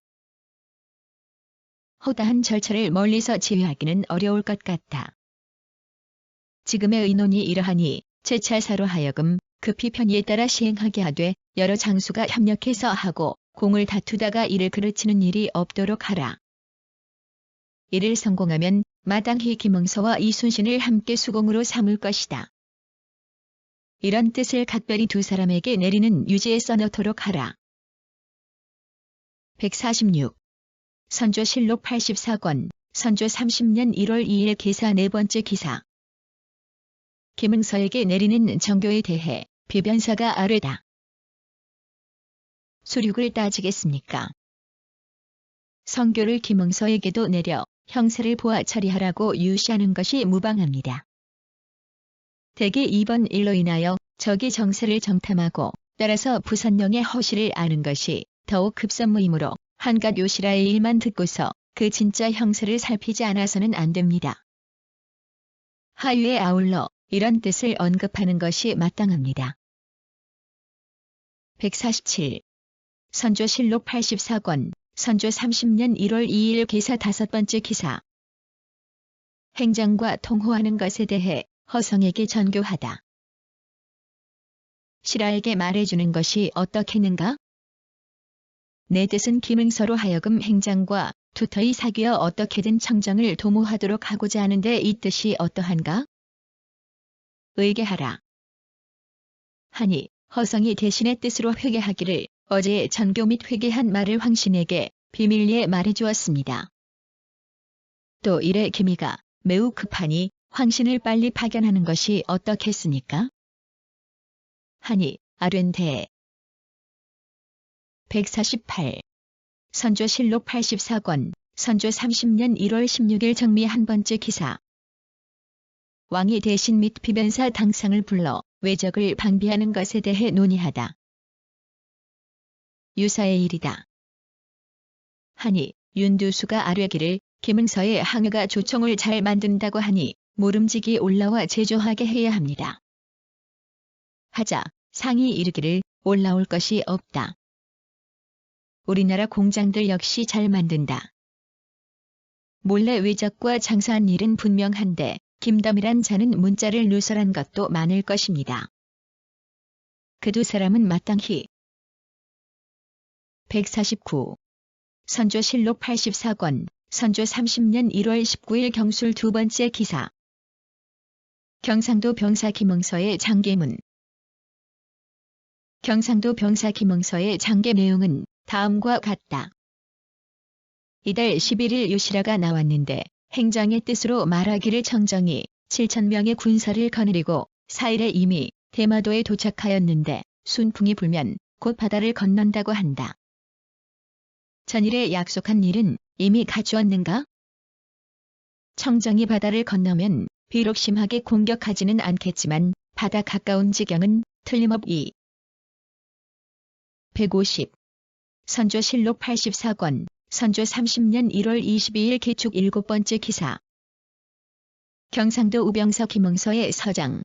허다한 절차를 멀리서 지휘하기는 어려울 것 같다. 지금의 의논이 이러하니 제찰사로 하여금 급히 편의에 따라 시행하게 하되 여러 장수가 협력해서 하고 공을 다투다가 이를 그르치는 일이 없도록 하라. 이를 성공하면 마땅히 김응서와 이순신을 함께 수공으로 삼을 것이다. 이런 뜻을 각별히 두 사람에게 내리는 유지에 써놓도록 하라. 146. 선조실록 84권, 선조 30년 1월 2일 기사 네 번째 기사. 김응서에게 내리는 정교에 대해 비변사가 아뢰다. 수륙을 따지겠습니까? 성교를 김응서에게도 내려 형세를 보아 처리하라고 유시하는 것이 무방합니다. 대개 이번 일로 인하여 적이 정세를 정탐하고 따라서 부선령의 허실을 아는 것이 더욱 급선무이므로 한갓 요시라의 일만 듣고서 그 진짜 형세를 살피지 않아서는 안 됩니다. 하유에 아울러 이런 뜻을 언급하는 것이 마땅합니다. 147. 선조실록 84권, 선조 30년 1월 2일 기사 5번째 기사. 행장과 통호하는 것에 대해 허성에게 전교하다. 신하에게 말해주는 것이 어떻겠는가? 내 뜻은 김응서로 하여금 행장과 두터이 사귀어 어떻게든 청정을 도모하도록 하고자 하는데 이 뜻이 어떠한가? 의계하라. 하니 허성이 대신의 뜻으로 회개하기를 어제 전교 및 회개한 말을 황신에게 비밀리에 말해주었습니다. 또 이래 기미가 매우 급하니 황신을 빨리 파견하는 것이 어떻겠습니까? 하니 아련대. 148. 선조실록 84권, 선조 30년 1월 16일 정미 한 번째 기사. 왕이 대신 및 비변사 당상을 불러 외적을 방비하는 것에 대해 논의하다. 유사의 일이다. 하니 윤두수가 아뢰기를 김응서의 항해가 조총을 잘 만든다고 하니 모름지기 올라와 제조하게 해야 합니다. 하자 상이 이르기를 올라올 것이 없다. 우리나라 공장들 역시 잘 만든다. 몰래 외적과 장사한 일은 분명한데 김담이란 자는 문자를 누설한 것도 많을 것입니다. 그 두 사람은 마땅히. 149. 선조실록 84권, 선조 30년 1월 19일 경술 두 번째 기사. 경상도 병사 김응서의 장계문. 경상도 병사 김응서의 장계 내용은 다음과 같다. 이달 11일 요시라가 나왔는데 행장의 뜻으로 말하기를 청정이 7,000명의 군사를 거느리고 4일에 이미 대마도에 도착하였는데 순풍이 불면 곧 바다를 건넌다고 한다. 전일에 약속한 일은 이미 갖추었는가? 청정이 바다를 건너면 비록 심하게 공격하지는 않겠지만 바다 가까운 지경은 틀림없이. 150. 선조실록 84권, 선조 30년 1월 22일 기축 7번째 기사. 경상도 우병서 김응서의 서장.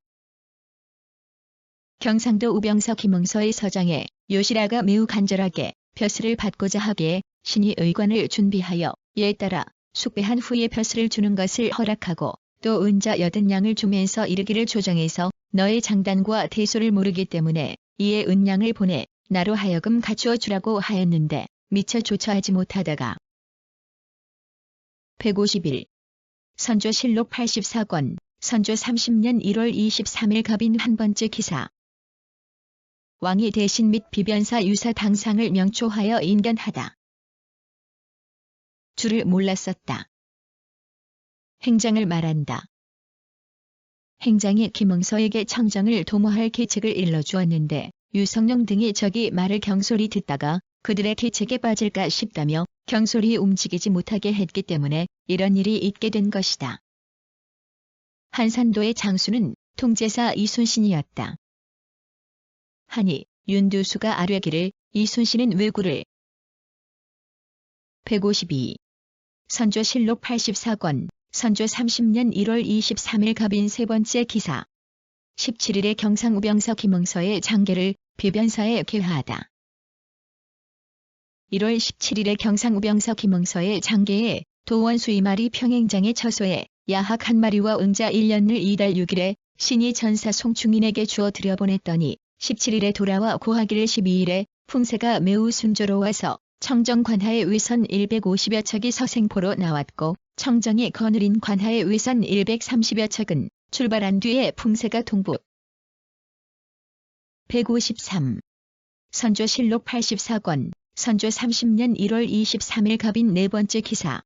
경상도 우병서 김응서의 서장에 요시라가 매우 간절하게 벼슬을 받고자 하기에 신이 의관을 준비하여 이에 따라 숙배한 후에 벼슬을 주는 것을 허락하고 또 은자 80냥을 주면서 이르기를 조정해서 너의 장단과 대소를 모르기 때문에 이에 은냥을 보내 나로 하여금 갖추어 주라고 하였는데 미처 조처하지 못하다가. 151. 선조실록 84권, 선조 30년 1월 23일 갑인 한 번째 기사. 왕이 대신 및 비변사 유사 당상을 명초하여 인견하다. 줄을 몰랐었다. 행장을 말한다. 행장이 김응서에게 청정을 도모할 계책을 일러주었는데 유성룡 등이 저기 말을 경솔히 듣다가 그들의 계책에 빠질까 싶다며 경솔히 움직이지 못하게 했기 때문에 이런 일이 있게 된 것이다. 한산도의 장수는 통제사 이순신이었다. 하니 윤두수가 아뢰기를 이순신은 왜구를. 152. 선조실록 84권, 선조 30년 1월 23일 갑인 세 번째 기사. 17일에 경상우병서 김응서의 장계를 비변사에 계하하다. 1월 17일에 경상우병서 김응서의 장계에 도원수이말이 평행장의 처소에 야학 한 마리와 응자 1년을 이달 6일에 신이 전사 송충인에게 주어 들여보냈더니 17일에 돌아와 고하기를 12일에 풍세가 매우 순조로워서 청정 관하의 위선 150여 척이 서생포로 나왔고 청정이 거느린 관하의 위선 130여 척은 출발한 뒤에 풍세가 동부. 153. 선조실록 84권, 선조 30년 1월 23일 갑인 네 번째 기사.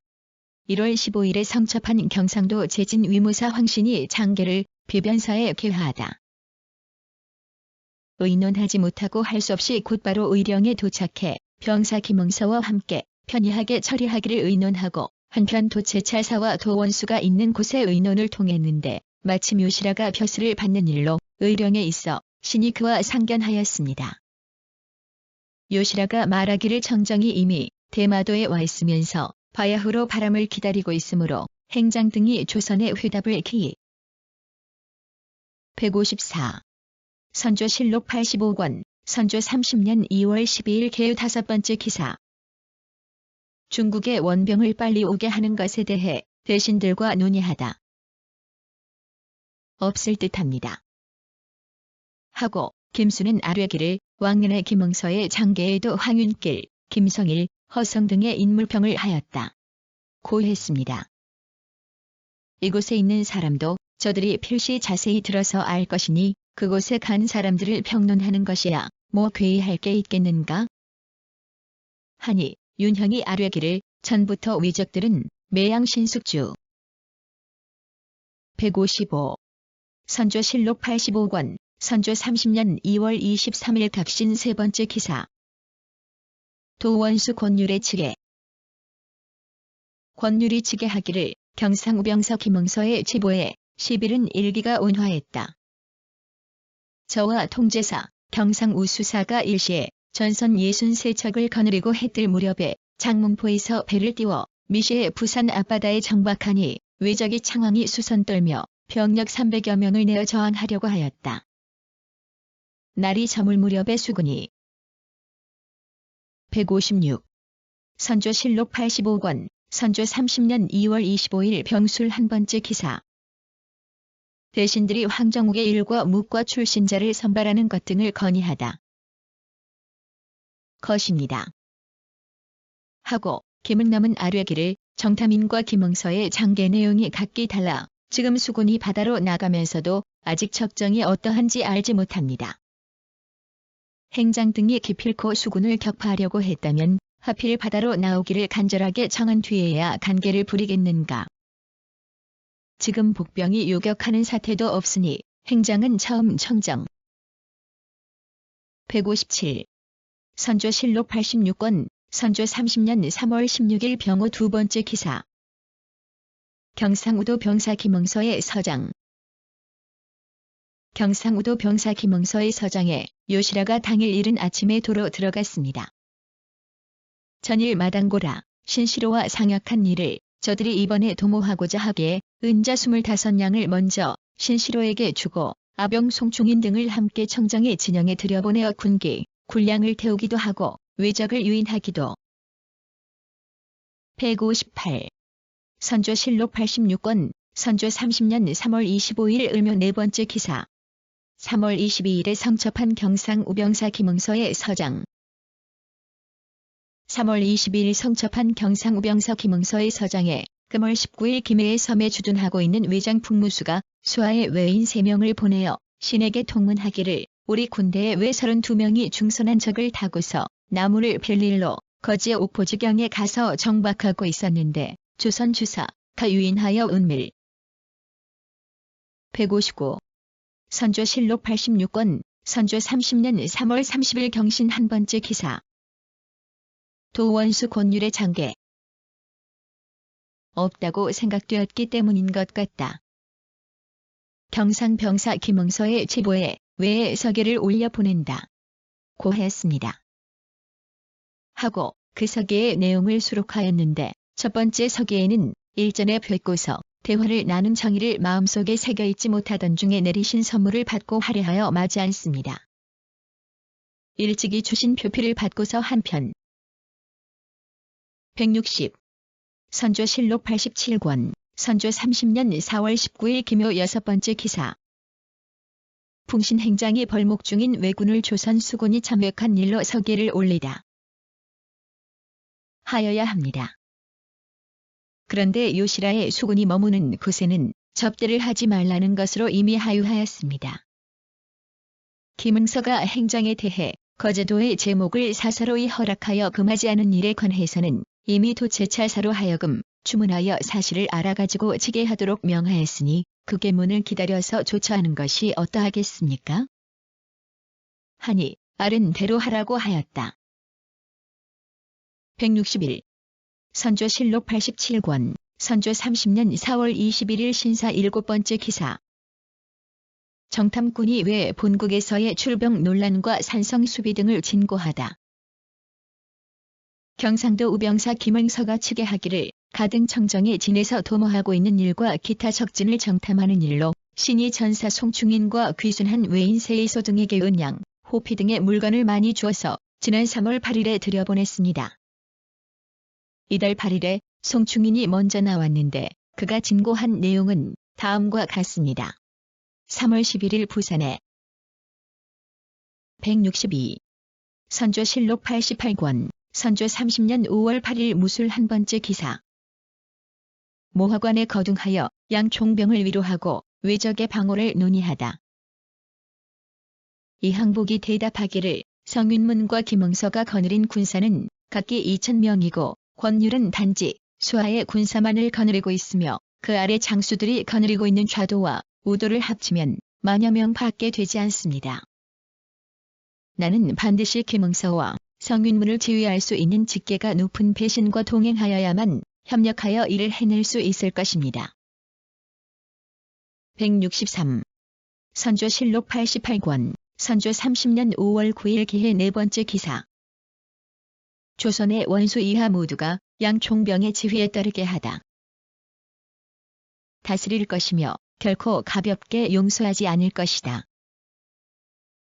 1월 15일에 성첩한 경상도 제진 위무사 황신이 장계를 비변사에 계하하다. 의논하지 못하고 할 수 없이 곧바로 의령에 도착해 병사 김응서와 함께 편리하게 처리하기를 의논하고 한편 도채찰사와 도원수가 있는 곳에 의논을 통했는데 마침 요시라가 벼슬을 받는 일로 의령에 있어 신이 그와 상견하였습니다. 요시라가 말하기를 청정이 이미 대마도에 와 있으면서 바야흐로 바람을 기다리고 있으므로 행장 등이 조선의 회답을 기. 154. 선조실록 85권, 선조 30년 2월 12일 개유 5번째 기사. 중국의 원병을 빨리 오게 하는 것에 대해 대신들과 논의하다. 없을 듯합니다. 하고 김수는 아뢰기를 왕년의 김응서의 장계에도 황윤길, 김성일, 허성 등의 인물평을 하였다. 고했습니다. 이곳에 있는 사람도 저들이 필시 자세히 들어서 알 것이니 그곳에 간 사람들을 평론하는 것이야 뭐 괴이할 게 있겠는가? 하니 윤형이 아뢰기를 전부터 위적들은 매양신숙주 155. 선조실록 85권, 선조 30년 2월 23일 갑신 3번째 기사. 도원수 권율의 측에. 권율이 측에 하기를 경상우병서 김응서의 제보에 11은 일기가 온화했다. 저와 통제사, 경상우수사가 일시에 전선 63척을 거느리고 해뜰 무렵에 장문포에서 배를 띄워 미시의 부산 앞바다에 정박하니 외적이 창왕이 수선 떨며 병력 300여 명을 내어 저항하려고 하였다. 날이 저물 무렵에 수군이 156. 선조실록 85권, 선조 30년 2월 25일 병술 1번째 기사. 대신들이 황정욱의 일과 묵과 출신자를 선발하는 것 등을 건의하다. 것입니다. 하고 김은 남은 아뢰기를 정탐인과 김응서의 장계 내용이 각기 달라 지금 수군이 바다로 나가면서도 아직 적정이 어떠한지 알지 못합니다. 행장 등이 기필코 수군을 격파하려고 했다면 하필 바다로 나오기를 간절하게 청한 뒤에야 간계를 부리겠는가. 지금 복병이 요격하는 사태도 없으니 행장은 처음 청정. 157. 선조실록 86권, 선조 30년 3월 16일 병호 2번째 기사. 경상우도 병사 김응서의 서장. 경상우도 병사 김응서의 서장에 요시라가 당일 이른 아침에 도로 들어갔습니다. 전일 마당고라, 신시로와 상약한 일을 저들이 이번에 도모하고자 하기에 은자 25냥을 먼저 신시로에게 주고 아병 송충인 등을 함께 청정의 진영에 들여보내어 군기, 군량을 태우기도 하고 외적을 유인하기도. 158. 선조실록 86권, 선조 30년 3월 25일 을묘 4번째 기사. 3월 22일에 성첩한 경상우병사 김응서의 서장. 3월 22일 성첩한 경상우병사 김응서의 서장에 금월 19일 김해의 섬에 주둔하고 있는 외장 풍무수가 수하의 외인 3명을 보내어 신에게 통문하기를 우리 군대에 외 32명이 중선한 적을 타고서 나무를 벨 일로 거지의 옥포지경에 가서 정박하고 있었는데 조선 주사 가 유인하여 은밀. 159. 선조실록 86권, 선조 30년 3월 30일 경신 1번째 기사. 도원수 권율의 장계. 없다고 생각되었기 때문인 것 같다. 경상병사 김응서의 제보에 외에 서계를 올려 보낸다. 고했습니다. 하고 그 서계의 내용을 수록하였는데 첫 번째 서계에는 일전에 뵙고서 대화를 나눈 정의를 마음속에 새겨있지 못하던 중에 내리신 선물을 받고 할애하여 마지 않습니다. 일찍이 주신 표피를 받고서 한편. 160. 선조실록 87권, 선조 30년 4월 19일 김효 6번째 기사. 풍신행장이 벌목 중인 왜군을 조선 수군이 참획한 일로 서계를 올리다. 하여야 합니다. 그런데 요시라의 수군이 머무는 곳에는 접대를 하지 말라는 것으로 이미 하유하였습니다. 김응서가 행장에 대해 거제도의 제목을 사사로이 허락하여 금하지 않은 일에 관해서는 이미 도체찰사로 하여금 주문하여 사실을 알아가지고 지게하도록 명하였으니 그 계문을 기다려서 조처하는 것이 어떠하겠습니까? 하니 아른 대로 하라고 하였다. 161. 선조실록 87권, 선조 30년 4월 21일 신사 7번째 기사. 정탐꾼이 왜 본국에서의 출병 논란과 산성 수비 등을 진고하다. 경상도 우병사 김응서가 추계하기를 가등 청정에 지내서 도모하고 있는 일과 기타 적진을 정탐하는 일로 신이 전사 송충인과 귀순한 외인 세이소 등에게 은양, 호피 등의 물건을 많이 주어서 지난 3월 8일에 들여보냈습니다. 이달 8일에 송충인이 먼저 나왔는데 그가 진고한 내용은 다음과 같습니다. 3월 11일 부산에 162. 선조실록 88권, 선조 30년 5월 8일 무술 한 번째 기사. 모화관에 거둥하여 양총병을 위로하고 외적의 방호를 논의하다. 이항복이 대답하기를 성윤문과 김응서가 거느린 군사는 각기 2,000명이고 권율은 단지 수하의 군사만을 거느리고 있으며 그 아래 장수들이 거느리고 있는 좌도와 우도를 합치면 만여 명 밖에 되지 않습니다. 나는 반드시 김응서와 성윤문을 지휘할 수 있는 직계가 높은 배신과 동행하여야만 협력하여 일을 해낼 수 있을 것입니다. 163. 선조실록 88권, 선조 30년 5월 9일 기해 네 번째 기사. 조선의 원수 이하 모두가 양총병의 지휘에 따르게 하다. 다스릴 것이며 결코 가볍게 용서하지 않을 것이다.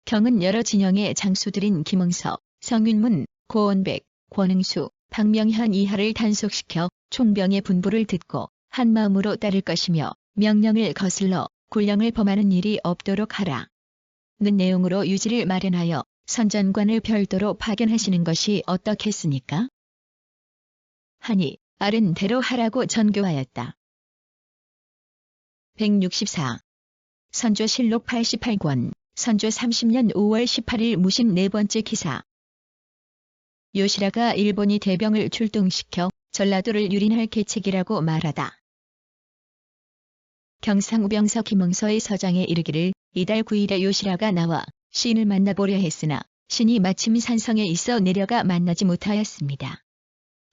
경은 여러 진영의 장수들인 김응서, 성윤문, 고원백, 권응수, 박명현 이하를 단속시켜 총병의 분부를 듣고 한마음으로 따를 것이며 명령을 거슬러 굴령을 범하는 일이 없도록 하라. 는 내용으로 유지를 마련하여 선전관을 별도로 파견하시는 것이 어떻겠습니까? 하니 아른 대로 하라고 전교하였다. 164. 선조실록 88권, 선조 30년 5월 18일 무신 네 번째 기사. 요시라가 일본이 대병을 출동시켜 전라도를 유린할 계책이라고 말하다. 경상우병사 김응서의 서장에 이르기를 이달 9일에 요시라가 나와 신을 만나보려 했으나 신이 마침 산성에 있어 내려가 만나지 못하였습니다.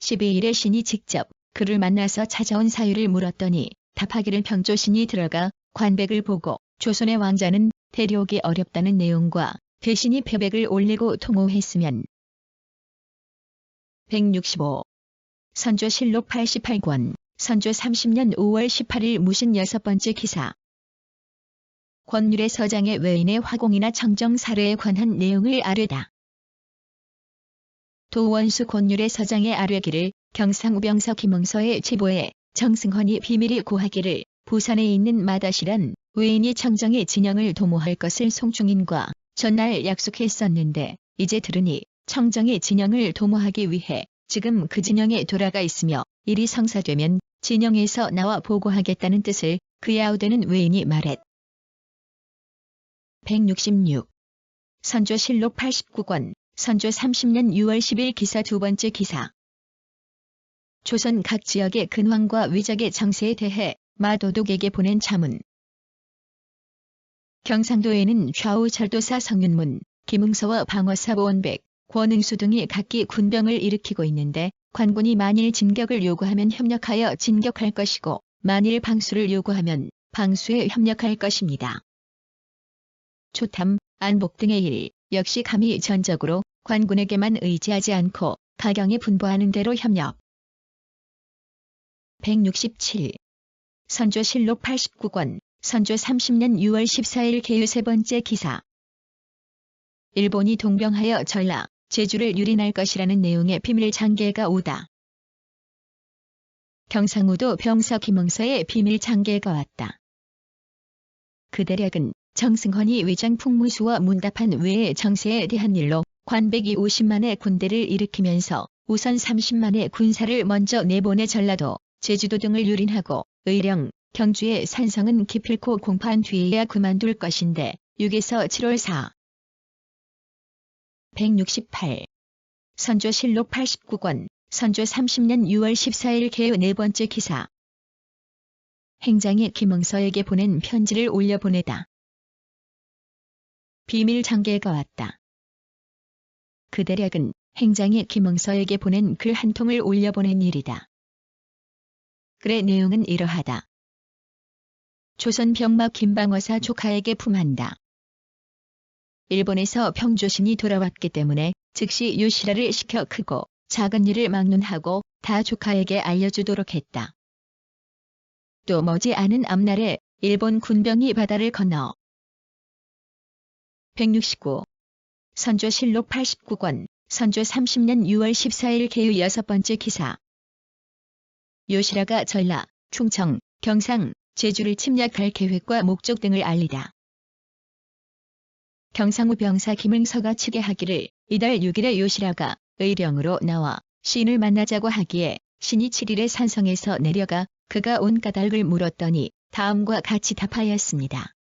12일에 신이 직접 그를 만나서 찾아온 사유를 물었더니 답하기를 평조신이 들어가 관백을 보고 조선의 왕자는 데려오기 어렵다는 내용과 대신이 표백을 올리고 통호했으면. 165. 선조실록 88권, 선조 30년 5월 18일 무신 여섯 번째 기사. 권율의 서장의 외인의 화공이나 청정 사례에 관한 내용을 아뢰다. 도원수 권율의 서장의 아뢰기를 경상우병사 김응서의 제보에 정승헌이 비밀이 고하기를 부산에 있는 마다시란 외인이 청정의 진영을 도모할 것을 송충인과 전날 약속했었는데 이제 들으니 청정의 진영을 도모하기 위해 지금 그 진영에 돌아가 있으며 일이 성사되면 진영에서 나와 보고하겠다는 뜻을 그에 아우되는 외인이 말했. 166. 선조실록 89권, 선조 30년 6월 10일 기사 두 번째 기사. 조선 각 지역의 근황과 위적의 정세에 대해 마도독에게 보낸 자문. 경상도에는 좌우 절도사 성윤문, 김응서와 방어사 보원백, 권응수 등이 각기 군병을 일으키고 있는데 관군이 만일 진격을 요구하면 협력하여 진격할 것이고 만일 방수를 요구하면 방수에 협력할 것입니다. 초탐, 안복 등의 일 역시 감히 전적으로 관군에게만 의지하지 않고 가경에 분부하는 대로 협력. 167. 선조실록 89권, 선조 30년 6월 14일 개유 세 번째 기사. 일본이 동병하여 전라, 제주를 유린할 것이라는 내용의 비밀 장계가 오다. 경상우도 병사 김응서의 비밀 장계가 왔다. 그 대략은 정승헌이 위장 풍무수와 문답한 외의 정세에 대한 일로 관백이 50만의 군대를 일으키면서 우선 30만의 군사를 먼저 내보내 전라도, 제주도 등을 유린하고 의령, 경주의 산성은 기필코 공파한 뒤에야 그만둘 것인데 6에서 7월 4. 168. 선조실록 89권, 선조 30년 6월 14일 개유 네 번째 기사. 행장이 김응서에게 보낸 편지를 올려보내다. 비밀 장계가 왔다. 그 대략은 행장이 김응서에게 보낸 글 한 통을 올려보낸 일이다. 글의 내용은 이러하다. 조선 병막 김방어사 조카에게 품한다. 일본에서 평조신이 돌아왔기 때문에 즉시 요시라를 시켜 크고 작은 일을 막론하고 다 조카에게 알려주도록 했다. 또 머지않은 앞날에 일본 군병이 바다를 건너 169. 선조실록 89권, 선조 30년 6월 14일 개유 6번째 기사. 요시라가 전라, 충청, 경상, 제주를 침략할 계획과 목적 등을 알리다. 경상우 병사 김응서가 추계하기를 이달 6일에 요시라가 의령으로 나와 신을 만나자고 하기에 신이 7일에 산성에서 내려가 그가 온 까닭을 물었더니 다음과 같이 답하였습니다.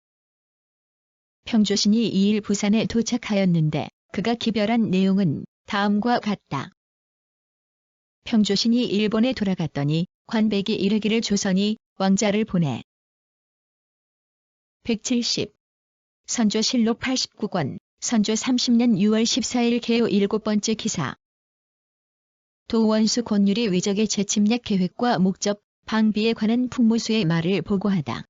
평조신이 2일 부산에 도착하였는데 그가 기별한 내용은 다음과 같다. 평조신이 일본에 돌아갔더니 관백이 이르기를 조선이 왕자를 보내. 170. 선조실록 89권, 선조 30년 6월 14일 개요 7번째 기사. 도원수 권율이 위적의 재침략 계획과 목적, 방비에 관한 풍무수의 말을 보고하다.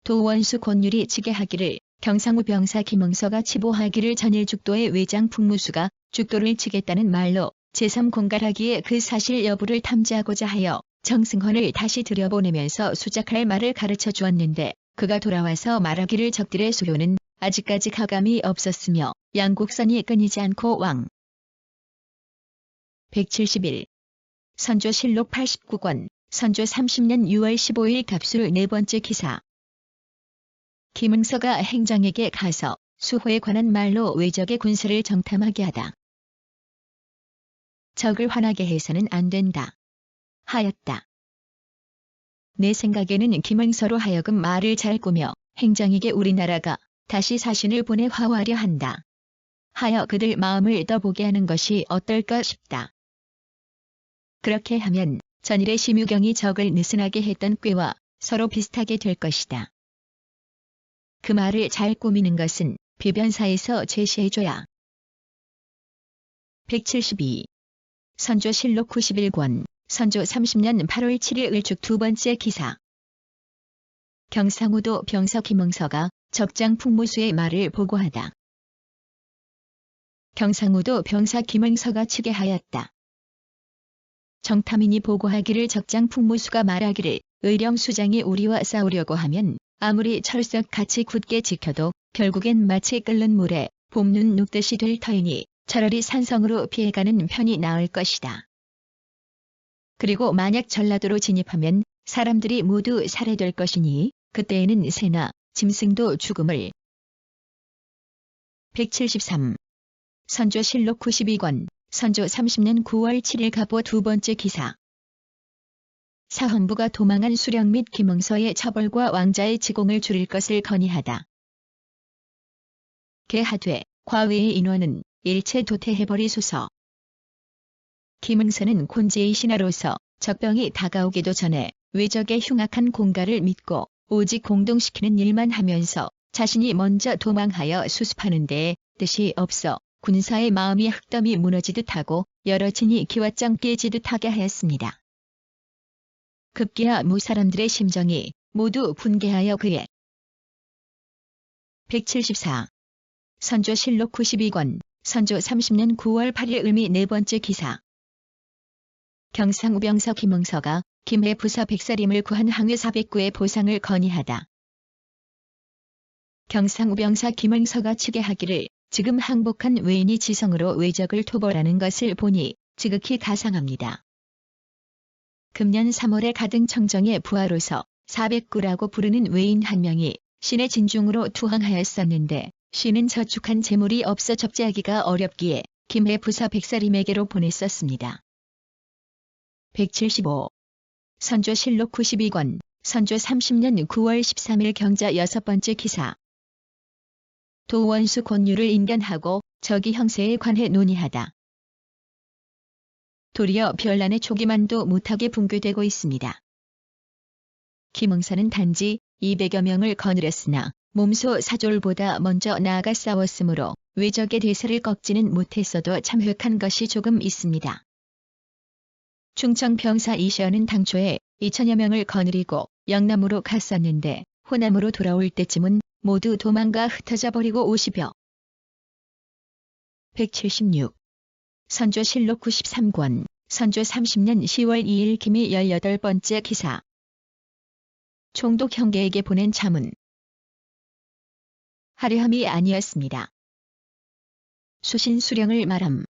도원수 권율이 치게하기를 경상우 병사 김응서가 치보하기를 전일 죽도의 외장 풍무수가 죽도를 치겠다는 말로 제3 공갈하기에 그 사실 여부를 탐지하고자 하여 정승헌을 다시 들여보내면서 수작할 말을 가르쳐 주었는데 그가 돌아와서 말하기를 적들의 수요는 아직까지 가감이 없었으며 양국선이 끊이지 않고 왕. 171. 선조실록 89권, 선조 30년 6월 15일 갑술 4번째 기사. 김응서가 행장에게 가서 수호에 관한 말로 외적의 군사를 정탐하게 하다. 적을 화나게 해서는 안 된다. 하였다. 내 생각에는 김응서로 하여금 말을 잘 꾸며 행장에게 우리나라가 다시 사신을 보내 화하려 한다. 하여 그들 마음을 떠보게 하는 것이 어떨까 싶다. 그렇게 하면 전일의 심유경이 적을 느슨하게 했던 꾀와 서로 비슷하게 될 것이다. 그 말을 잘 꾸미는 것은 비변사에서 제시해줘야. 172. 선조실록 91권, 선조 30년 8월 7일 을축 2번째 기사. 경상우도 병사 김응서가 적장 풍무수의 말을 보고하다. 경상우도 병사 김응서가 추계하였다. 정탐인이 보고하기를 적장 풍무수가 말하기를 의령 수장이 우리와 싸우려고 하면 아무리 철석같이 굳게 지켜도 결국엔 마치 끓는 물에 봄눈 눕듯이 될 터이니 차라리 산성으로 피해가는 편이 나을 것이다. 그리고 만약 전라도로 진입하면 사람들이 모두 살해될 것이니 그때에는 새나 짐승도 죽음을. 173. 선조실록 92권, 선조 30년 9월 7일 갑오 2번째 기사. 사헌부가 도망한 수령 및 김응서의 처벌과 왕자의 지공을 줄일 것을 건의하다. 계하되 과외의 인원은 일체 도태해버리소서. 김응서는 곤지의 신하로서 적병이 다가오기도 전에 외적의 흉악한 공갈을 믿고 오직 공동시키는 일만 하면서 자신이 먼저 도망하여 수습하는 데에 뜻이 없어 군사의 마음이 흙더미 무너지듯 하고 여러 친이 기왓장 깨지듯 하게 하였습니다. 급기야 무사람들의 심정이 모두 분개하여 그의. 174. 선조실록 92권, 선조 30년 9월 8일 을미 4번째 기사. 경상우 병사 김응서가 김해 부사 백사림을 구한 항해 409의 보상을 건의하다. 경상우 병사 김응서가 추계하기를 지금 항복한 외인이 지성으로 외적을 토벌하는 것을 보니 지극히 가상합니다. 금년 3월에 가등 청정의 부하로서 409라고 부르는 외인 한 명이 신의 진중으로 투항하였었는데 신은 저축한 재물이 없어 접지하기가 어렵기에 김해 부사 백사림에게로 보냈었습니다. 175. 선조실록 92권, 선조 30년 9월 13일 경자 6번째 기사. 도원수 권율을 인견하고 적이 형세에 관해 논의하다. 도리어 별난의 초기만도 못하게 붕괴되고 있습니다. 김응서는 단지 200여 명을 거느렸으나 몸소 사졸보다 먼저 나아가 싸웠으므로 외적의 대세를 꺾지는 못했어도 참혹한 것이 조금 있습니다. 충청 병사 이시연은 당초에 2000여 명을 거느리고 영남으로 갔었는데 호남으로 돌아올 때쯤은 모두 도망가 흩어져 버리고 50여. 176. 선조실록 93권, 선조 30년 10월 2일 김이 18번째 기사. 총독 형제에게 보낸 자문. 하려함이 아니었습니다. 수신 수령을 말함.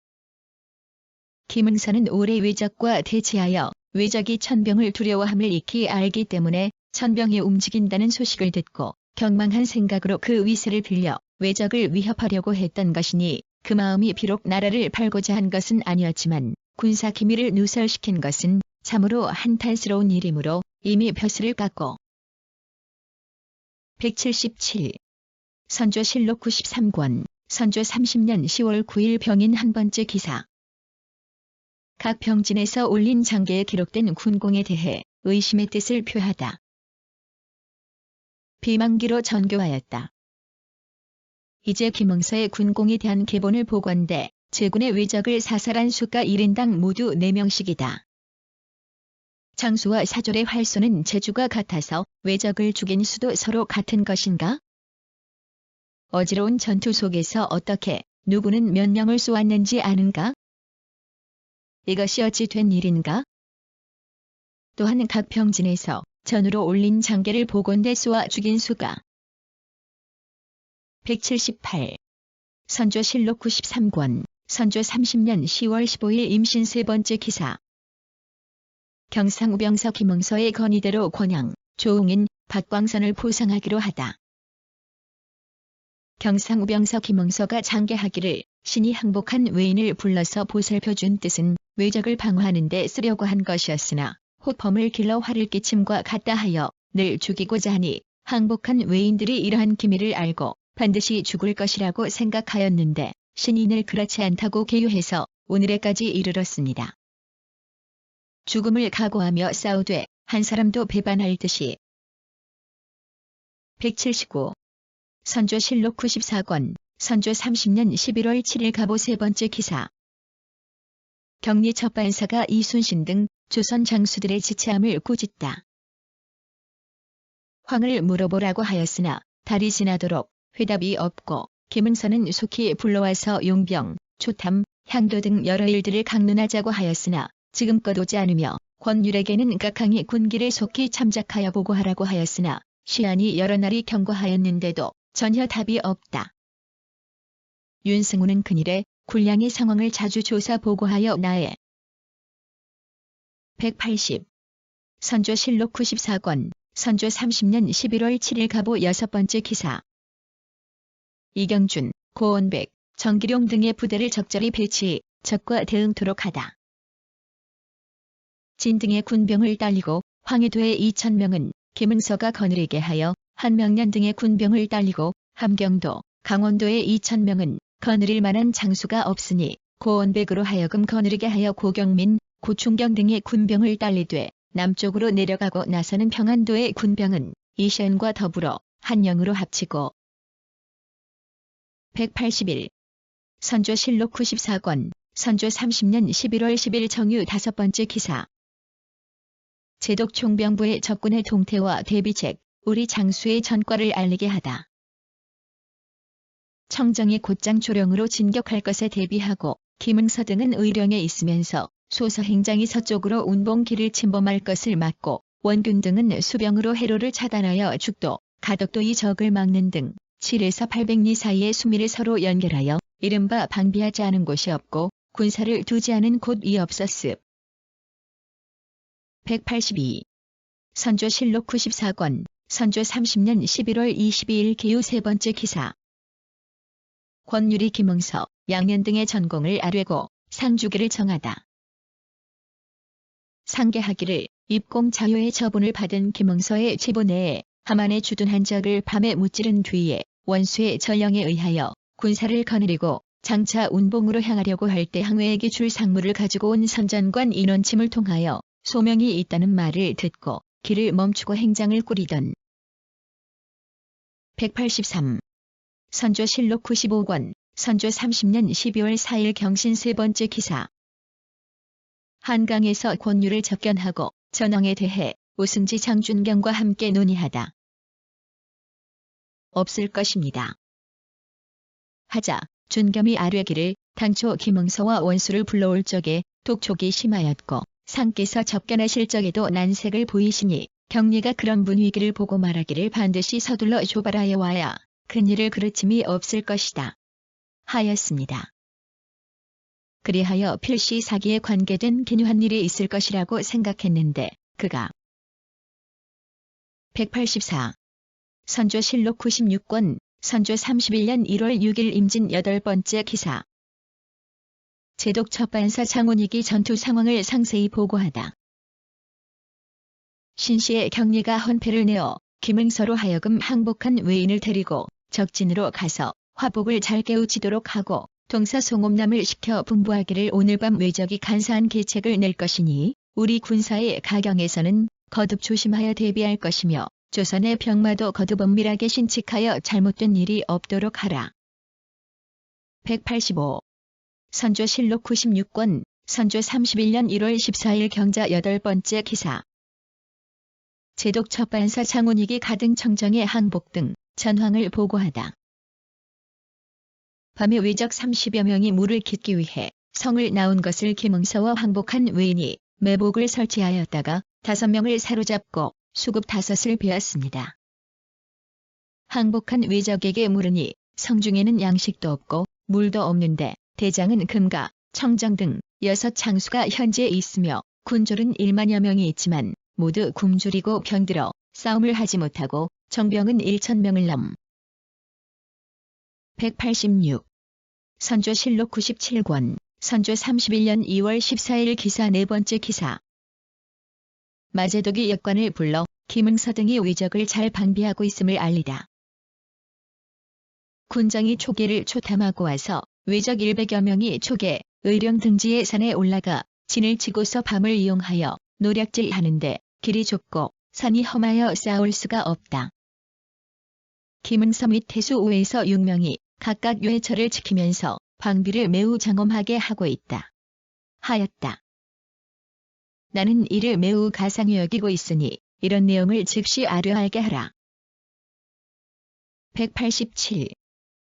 김응선은 오래 외적과 대치하여 외적이 천병을 두려워함을 익히 알기 때문에 천병이 움직인다는 소식을 듣고 경망한 생각으로 그 위세를 빌려 외적을 위협하려고 했던 것이니 그 마음이 비록 나라를 팔고자 한 것은 아니었지만 군사 기밀을 누설시킨 것은 참으로 한탄스러운 일이므로 이미 벼슬을 깎고. 177. 선조실록 93권, 선조 30년 10월 9일 병인 한 번째 기사. 각 병진에서 올린 장계에 기록된 군공에 대해 의심의 뜻을 표하다. 비만기로 전교하였다. 이제 김응서의 군공에 대한 계본을 보건대 제군의 외적을 사살한 수가 1인당 모두 4명씩이다. 장수와 사졸의 활쏘는 재주가 같아서 외적을 죽인 수도 서로 같은 것인가? 어지러운 전투 속에서 어떻게 누구는 몇 명을 쏘았는지 아는가? 이것이 어찌 된 일인가? 또한 각 병진에서 전으로 올린 장계를 보건대 쏘아 죽인 수가. 178. 선조실록 93권, 선조 30년 10월 15일 임신 세 번째 기사. 경상우병서 김응서의 건의대로 권양, 조웅인, 박광선을 포상하기로 하다. 경상우병서 김응서가 장계하기를 신이 항복한 외인을 불러서 보살펴준 뜻은 외적을 방어하는 데 쓰려고 한 것이었으나 호범을 길러 화를 끼침과 같다 하여 늘 죽이고자 하니 항복한 외인들이 이러한 기밀을 알고 반드시 죽을 것이라고 생각하였는데 신이 늘 그렇지 않다고 계유해서 오늘에까지 이르렀습니다. 죽음을 각오하며 싸우되 한 사람도 배반할 듯이. 179. 선조실록 94권, 선조 30년 11월 7일 갑오 세 번째 기사. 경리 첩반사가 이순신 등 조선 장수들의 지체함을 꾸짖다. 황을 물어보라고 하였으나 달이 지나도록 회답이 없고 김응서는 속히 불러와서 용병, 초탐, 향도 등 여러 일들을 강론하자고 하였으나 지금껏 오지 않으며 권율에게는 각항이 군기를 속히 참작하여 보고하라고 하였으나 시한이 여러 날이 경과하였는데도 전혀 답이 없다. 윤승우는 근일에 군량의 상황을 자주 조사 보고하여 나에. 180. 선조실록 94권, 선조 30년 11월 7일 갑오 여섯 번째 기사. 이경준, 고원백, 정기룡 등의 부대를 적절히 배치, 적과 대응토록 하다. 진 등의 군병을 딸리고 황해도의 2,000명은 김응서가 거느리게 하여 한명년 등의 군병을 딸리고 함경도, 강원도의 2,000명은 거느릴 만한 장수가 없으니 고원백으로 하여금 거느리게 하여 고경민, 고충경 등의 군병을 딸리되 남쪽으로 내려가고 나서는 평안도의 군병은 이시연과 더불어 한영으로 합치고. 181. 선조실록 94권, 선조 30년 11월 10일 정유 다섯 번째 기사. 제독총병부의 적군의 동태와 대비책, 우리 장수의 전과를 알리게 하다. 청정이 곧장 조령으로 진격할 것에 대비하고 김응서 등은 의령에 있으면서 소서행장이 서쪽으로 운봉길을 침범할 것을 막고 원균 등은 수병으로 해로를 차단하여 죽도, 가덕도 이 적을 막는 등 7에서 800리 사이의 수미를 서로 연결하여 이른바 방비하지 않은 곳이 없고 군사를 두지 않은 곳이 없었습. 182. 선조실록 94권, 선조 30년 11월 22일 기후 세 번째 기사. 권율이 김응서, 양면 등의 전공을 아뢰고 상주기를 정하다. 상계하기를 입공 자유의 처분을 받은 김응서의 제보 내에 함안에 주둔한 적을 밤에 무찌른 뒤에 원수의 전령에 의하여 군사를 거느리고 장차 운봉으로 향하려고 할 때 항외에게 줄 상물을 가지고 온 선전관 인원침을 통하여 소명이 있다는 말을 듣고 길을 멈추고 행장을 꾸리던. 183. 선조실록 95권, 선조 30년 12월 4일 경신 세 번째 기사. 한강에서 권율을 접견하고 전황에 대해 오승지 장준경과 함께 논의하다. 없을 것입니다. 하자 준겸이 아뢰기를 당초 김응서와 원수를 불러올 적에 독촉이 심하였고 상께서 접견하실 적에도 난색을 보이시니 경리가 그런 분위기를 보고 말하기를 반드시 서둘러 조발하여 와야 큰일을 그르침이 없을 것이다 하였습니다. 그리하여 필시 사기에 관계된 기묘한 일이 있을 것이라고 생각했는데 그가 184. 선조실록 96권 선조 31년 1월 6일 임진 8번째 기사. 제독 첫반사 장훈익이 전투 상황을 상세히 보고하다. 신시의 경리가 헌패를 내어 김응서로 하여금 항복한 외인을 데리고 적진으로 가서 화복을 잘 깨우치도록 하고 동사송업남을 시켜 분부하기를 오늘 밤 외적이 간사한 계책을 낼 것이니 우리 군사의 가경에서는 거듭 조심하여 대비할 것이며 조선의 병마도 거듭 엄밀하게 신칙하여 잘못된 일이 없도록 하라. 185. 선조실록 96권 선조 31년 1월 14일 경자 8번째 기사. 제독 첫반사 장훈익이 가등청정의 항복 등 전황을 보고하다. 밤에 외적 30여 명이 물을 깃기 위해 성을 나온 것을 김응서와 항복한 외인이 매복을 설치하였다가 5명을 사로잡고 수급 5을 베었습니다. 항복한 외적에게 물으니 성중에는 양식도 없고 물도 없는데 대장은 금가, 청정 등 6창수가 현재 있으며 군졸은 1만여 명이 있지만 모두 굶주리고 병들어 싸움을 하지 못하고 정병은 1,000명을 넘. 186. 선조실록 97권 선조 31년 2월 14일 기사 4번째 기사. 마제독이 역관을 불러 김응서 등이 외적을 잘 방비하고 있음을 알리다. 군정이 초계를 초탐하고 와서 외적 100여 명이 초계, 의령 등지의 산에 올라가 진을 치고서 밤을 이용하여 노략질하는데 길이 좁고 산이 험하여 싸울 수가 없다. 김응서 및 태수 5에서 6명이 각각 외처를 지키면서 방비를 매우 장엄하게 하고 있다 하였다. 나는 이를 매우 가상히 여기고 있으니 이런 내용을 즉시 아뢰하게 하라. 187.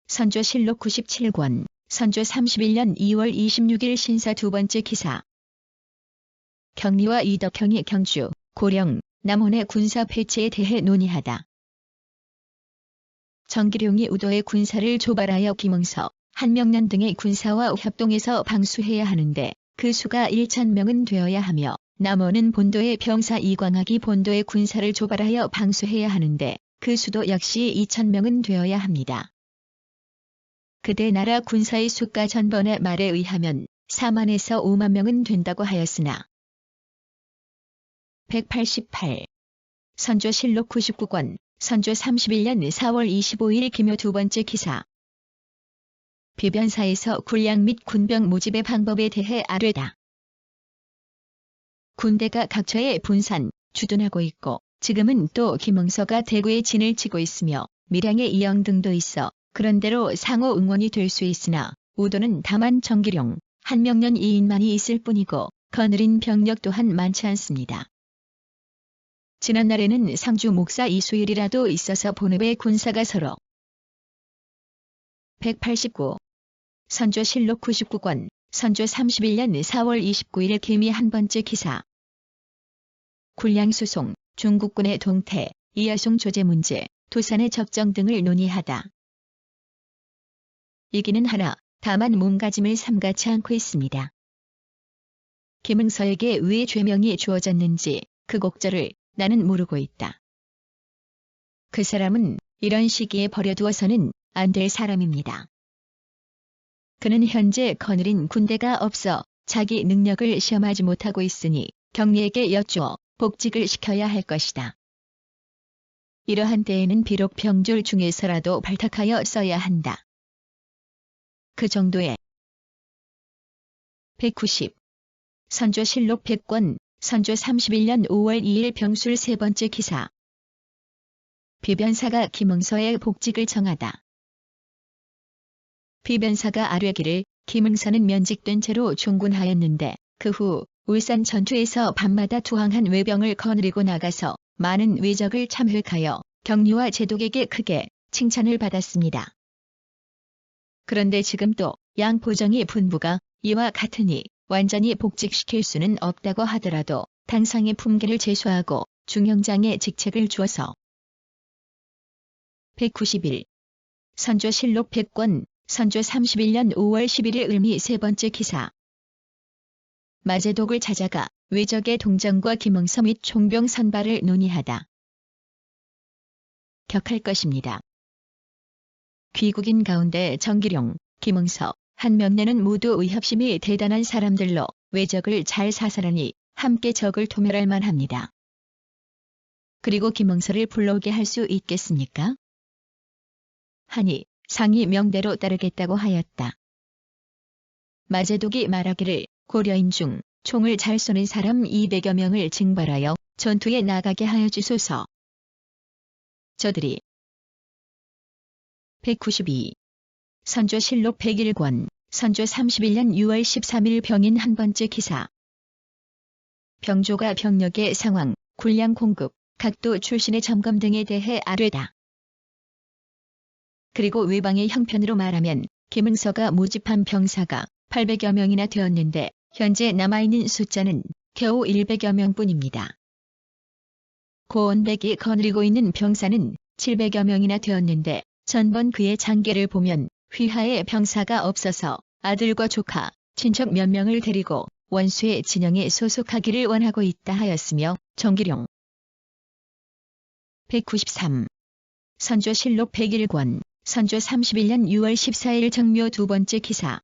선조실록 97권 선조 31년 2월 26일 신사 2번째 기사. 경리와 이덕형이 경주, 고령, 남원의 군사 폐치에 대해 논의하다. 정기룡이 우도의 군사를 조발하여 김응서, 한명년 등의 군사와 협동해서 방수해야 하는데 그 수가 1,000명은 되어야 하며 남원은 본도의 병사 이광학이 본도의 군사를 조발하여 방수해야 하는데 그 수도 역시 2,000명은 되어야 합니다. 그대 나라 군사의 수가 전번의 말에 의하면 4만에서 5만 명은 된다고 하였으나 188. 선조실록 99권 선조 31년 4월 25일 기묘 2번째 기사. 비변사에서 군량 및 군병 모집의 방법에 대해 아뢰다. 군대가 각처에 분산, 주둔하고 있고 지금은 또 김응서가 대구에 진을 치고 있으며 밀양에 이영 등도 있어 그런대로 상호 응원이 될 수 있으나 우도는 다만 정기룡, 한명년 2인만이 있을 뿐이고 거느린 병력 또한 많지 않습니다. 지난날에는 상주 목사 이수일이라도 있어서 본읍의 군사가 서로 189. 선조실록 99권 선조 31년 4월 29일 기미 1번째 기사. 군량수송, 중국군의 동태, 이여송 조제 문제, 도산의 적정 등을 논의하다. 이기는 하나 다만 몸가짐을 삼가치 않고 있습니다. 김응서에게 왜 죄명이 주어졌는지 그 곡절을 나는 모르고 있다. 그 사람은 이런 시기에 버려두어서는 안 될 사람입니다. 그는 현재 거느린 군대가 없어 자기 능력을 시험하지 못하고 있으니 경리에게 여쭈어 복직을 시켜야 할 것이다. 이러한 때에는 비록 병졸 중에서라도 발탁하여 써야 한다. 그 정도에 190. 선조실록 100권 선조 31년 5월 2일 병술 3번째 기사. 비변사가 김응서의 복직을 정하다. 비변사가 아뢰기를 김응서는 면직된 채로 종군하였는데 그 후 울산 전투에서 밤마다 투항한 외병을 거느리고 나가서 많은 외적을 참획하여 경리와 제독에게 크게 칭찬을 받았습니다. 그런데 지금 또 양포정의 분부가 이와 같으니 완전히 복직시킬 수는 없다고 하더라도 당상의 품계를 제소하고 중형장의 직책을 주어서 191. 선조실록 100권 선조 31년 5월 11일 을미 세 번째 기사. 마제독을 찾아가 외적의 동정과 김응서 및 총병 선발을 논의하다. 격할 것입니다. 귀국인 가운데 정기룡, 김응서, 한명래는 모두 의협심이 대단한 사람들로 외적을 잘 사살하니 함께 적을 토멸할 만합니다. 그리고 김응서를 불러오게 할 수 있겠습니까? 하니 상이 명대로 따르겠다고 하였다. 마제독이 말하기를 고려인 중 총을 잘 쏘는 사람 200여 명을 징발하여 전투에 나가게 하여 주소서. 저들이 192. 선조실록 101권 선조 31년 6월 13일 병인 한 번째 기사. 병조가 병력의 상황, 군량 공급, 각도 출신의 점검 등에 대해 아뢰다. 그리고 외방의 형편으로 말하면 김응서가 모집한 병사가 800여 명이나 되었는데 현재 남아있는 숫자는 겨우 100여 명뿐입니다. 고원백이 거느리고 있는 병사는 700여 명이나 되었는데 전번 그의 장계를 보면 휘하에 병사가 없어서 아들과 조카, 친척 몇 명을 데리고 원수의 진영에 소속하기를 원하고 있다 하였으며 정기룡 193. 선조실록 101권 선조 31년 6월 14일 정묘 두 번째 기사.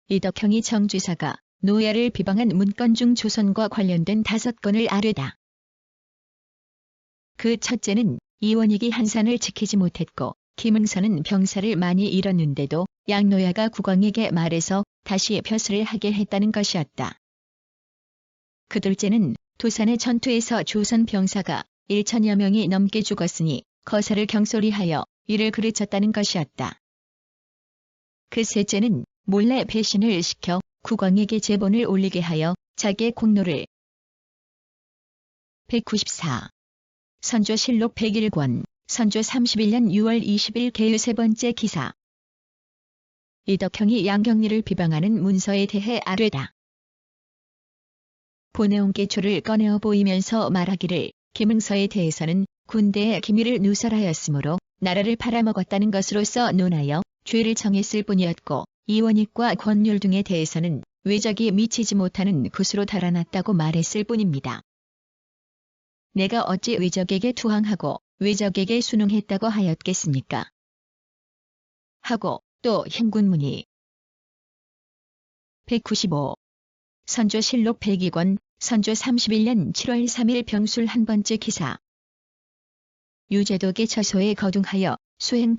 이덕형이 정주사가 노야를 비방한 문건 중 조선과 관련된 5건을 아뢰다. 그 첫째는 이원익이 한산을 지키지 못했고 김응서는 병사를 많이 잃었는데도 양노야가 국왕에게 말해서 다시 벼슬을 하게 했다는 것이었다. 그 둘째는 도산의 전투에서 조선 병사가 1천여 명이 넘게 죽었으니 거사를 경솔히하여 이를 그르쳤다는 것이었다. 그 셋째는 몰래 배신을 시켜 국왕에게 제본을 올리게 하여 자기의 공로를 194. 선조실록 101권 선조 31년 6월 20일 개유 세 번째 기사. 이덕형이 양경리를 비방하는 문서에 대해 아뢰다. 보내온 계초를 꺼내어 보이면서 말하기를 김응서에 대해서는 군대의 기밀을 누설하였으므로 나라를 팔아먹었다는 것으로서 논하여 죄를 정했을 뿐이었고 이원익과 권율 등에 대해서는 외적이 미치지 못하는 굿으로 달아났다고 말했을 뿐입니다. 내가 어찌 외적에게 투항하고 외적에게 순응했다고 하였겠습니까? 하고 또 행군문의 195. 선조실록 102권 선조 31년 7월 3일 병술 한 번째 기사. 유재독의 처소에 거둥하여 수행